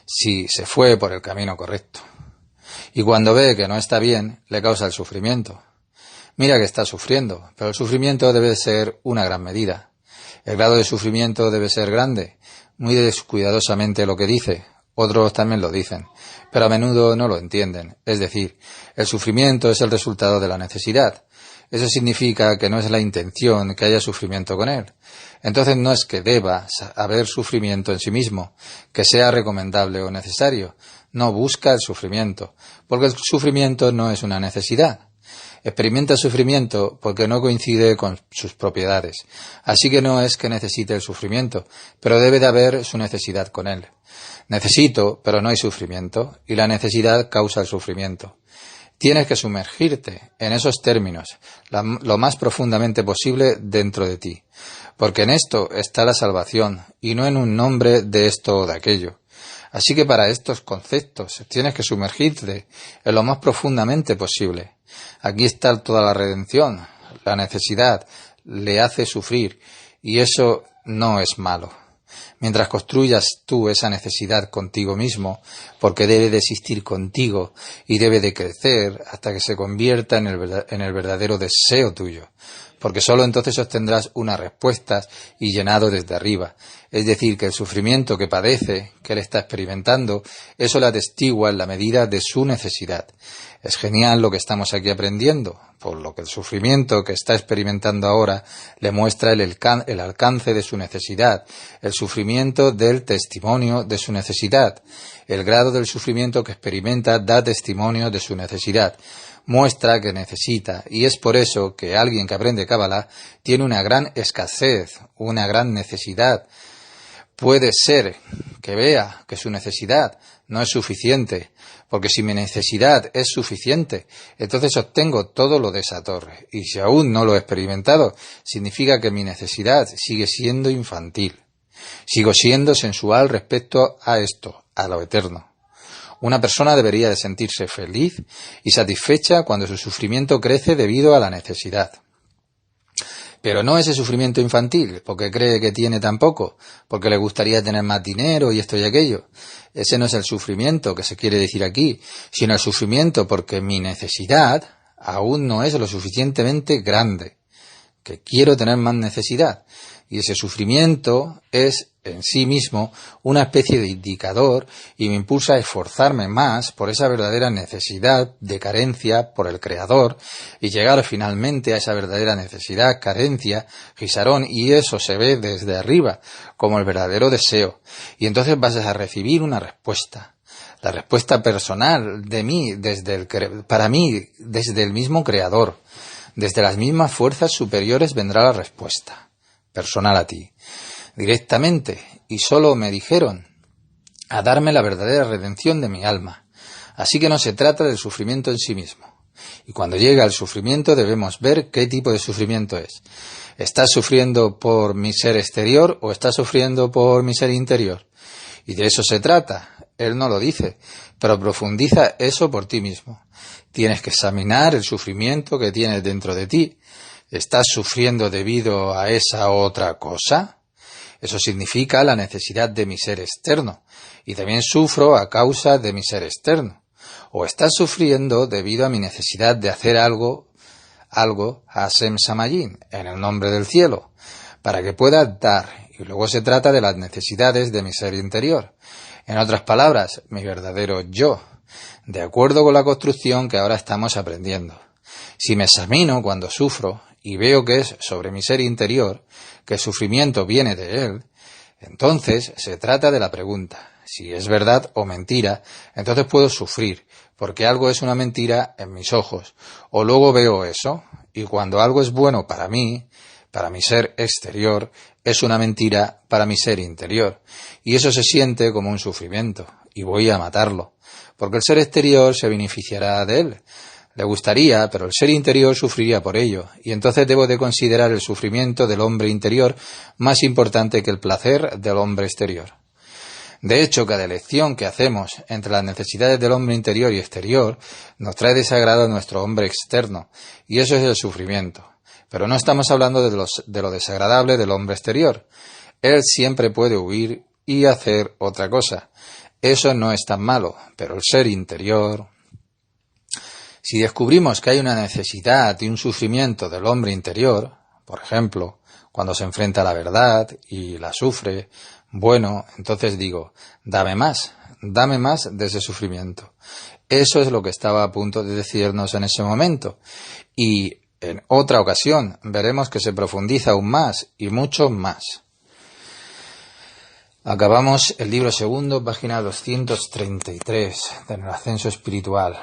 si se fue por el camino correcto. Y cuando ve que no está bien, le causa el sufrimiento. Mira que está sufriendo, pero el sufrimiento debe ser una gran medida. El grado de sufrimiento debe ser grande, muy descuidadosamente lo que dice, otros también lo dicen, pero a menudo no lo entienden, es decir, el sufrimiento es el resultado de la necesidad. Eso significa que no es la intención que haya sufrimiento con él. Entonces no es que deba haber sufrimiento en sí mismo, que sea recomendable o necesario, no busca el sufrimiento, porque el sufrimiento no es una necesidad. Experimenta sufrimiento porque no coincide con sus propiedades. Así que no es que necesite el sufrimiento, pero debe de haber su necesidad con él. Necesito, pero no hay sufrimiento, y la causa el sufrimiento. Tienes que sumergirte en esos términos, lo más profundamente posible dentro de ti, porque en esto está la salvación, y no en un nombre de esto o de aquello. Así que para estos conceptos tienes que sumergirte en lo más profundamente posible. Aquí está toda la redención. La necesidad le hace sufrir y eso no es malo. Mientras construyas tú esa necesidad contigo mismo, porque debe de existir contigo y debe de crecer hasta que se convierta en el verdadero deseo tuyo, porque sólo entonces obtendrás unas respuestas y llenado desde arriba. Es decir, que el sufrimiento que padece, que él está experimentando, eso le atestigua en la medida de su necesidad. Es genial lo que estamos aquí aprendiendo, por lo que el sufrimiento que está experimentando ahora le muestra el alcance de su necesidad, el sufrimiento del testimonio de su necesidad. El grado del sufrimiento que experimenta da testimonio de su necesidad, muestra que necesita, y es por eso que alguien que aprende Cábala tiene una gran escasez, una gran necesidad. Puede ser que vea que su necesidad no es suficiente, porque si mi necesidad es suficiente, entonces obtengo todo lo de esa torre, y si aún no lo he experimentado, significa que mi necesidad sigue siendo infantil. Sigo siendo sensual respecto a esto, a lo eterno. Una persona debería de sentirse feliz y satisfecha cuando su sufrimiento crece debido a la necesidad. Pero no ese sufrimiento infantil, porque cree que tiene tan poco, porque le gustaría tener más dinero y esto y aquello. Ese no es el sufrimiento que se quiere decir aquí, sino el sufrimiento porque mi necesidad aún no es lo suficientemente grande, que quiero tener más necesidad. Y ese sufrimiento es en sí mismo una especie de indicador y me impulsa a esforzarme más por esa verdadera necesidad de carencia por el Creador y llegar finalmente a esa verdadera necesidad, carencia, Gisarón, y eso se ve desde arriba como el verdadero deseo. Y entonces vas a recibir una respuesta. La respuesta personal de mí, para mí, desde el mismo Creador. Desde las mismas fuerzas superiores vendrá la respuesta, personal a ti, directamente, y solo me dijeron a darme la verdadera redención de mi alma. Así que no se trata del sufrimiento en sí mismo. Y cuando llega el sufrimiento debemos ver qué tipo de sufrimiento es. ¿Estás sufriendo por mi ser exterior o estás sufriendo por mi ser interior? Y de eso se trata. Él no lo dice, pero profundiza eso por ti mismo. Tienes que examinar el sufrimiento que tienes dentro de ti. ¿Estás sufriendo debido a esa otra cosa? Eso significa la necesidad de mi ser externo. Y también sufro a causa de mi ser externo. O estás sufriendo debido a mi necesidad de hacer algo Hashem Samayin, en el nombre del cielo, para que pueda dar. Y luego se trata de las necesidades de mi ser interior. En otras palabras, mi verdadero yo, de acuerdo con la construcción que ahora estamos aprendiendo. Si me examino cuando sufro y veo que es sobre mi ser interior, que el sufrimiento viene de él, entonces se trata de la pregunta. Si es verdad o mentira, entonces puedo sufrir, porque algo es una mentira en mis ojos. O luego veo eso, y cuando algo es bueno para mí, para mi ser exterior, es una mentira para mi ser interior. Y eso se siente como un sufrimiento, y voy a matarlo, porque el ser exterior se beneficiará de él. Le gustaría, pero el ser interior sufriría por ello, y entonces debo de considerar el sufrimiento del hombre interior más importante que el placer del hombre exterior. De hecho, cada elección que hacemos entre las necesidades del hombre interior y exterior nos trae desagrado a nuestro hombre externo, y eso es el sufrimiento. Pero no estamos hablando de lo desagradable del hombre exterior. Él siempre puede huir y hacer otra cosa. Eso no es tan malo, pero el ser interior... Si descubrimos que hay una necesidad y un sufrimiento del hombre interior, por ejemplo, cuando se enfrenta a la verdad y la sufre, bueno, entonces digo, dame más de ese sufrimiento. Eso es lo que estaba a punto de decirnos en ese momento. Y en otra ocasión veremos que se profundiza aún más y mucho más. Acabamos el libro segundo, página 233, del ascenso espiritual.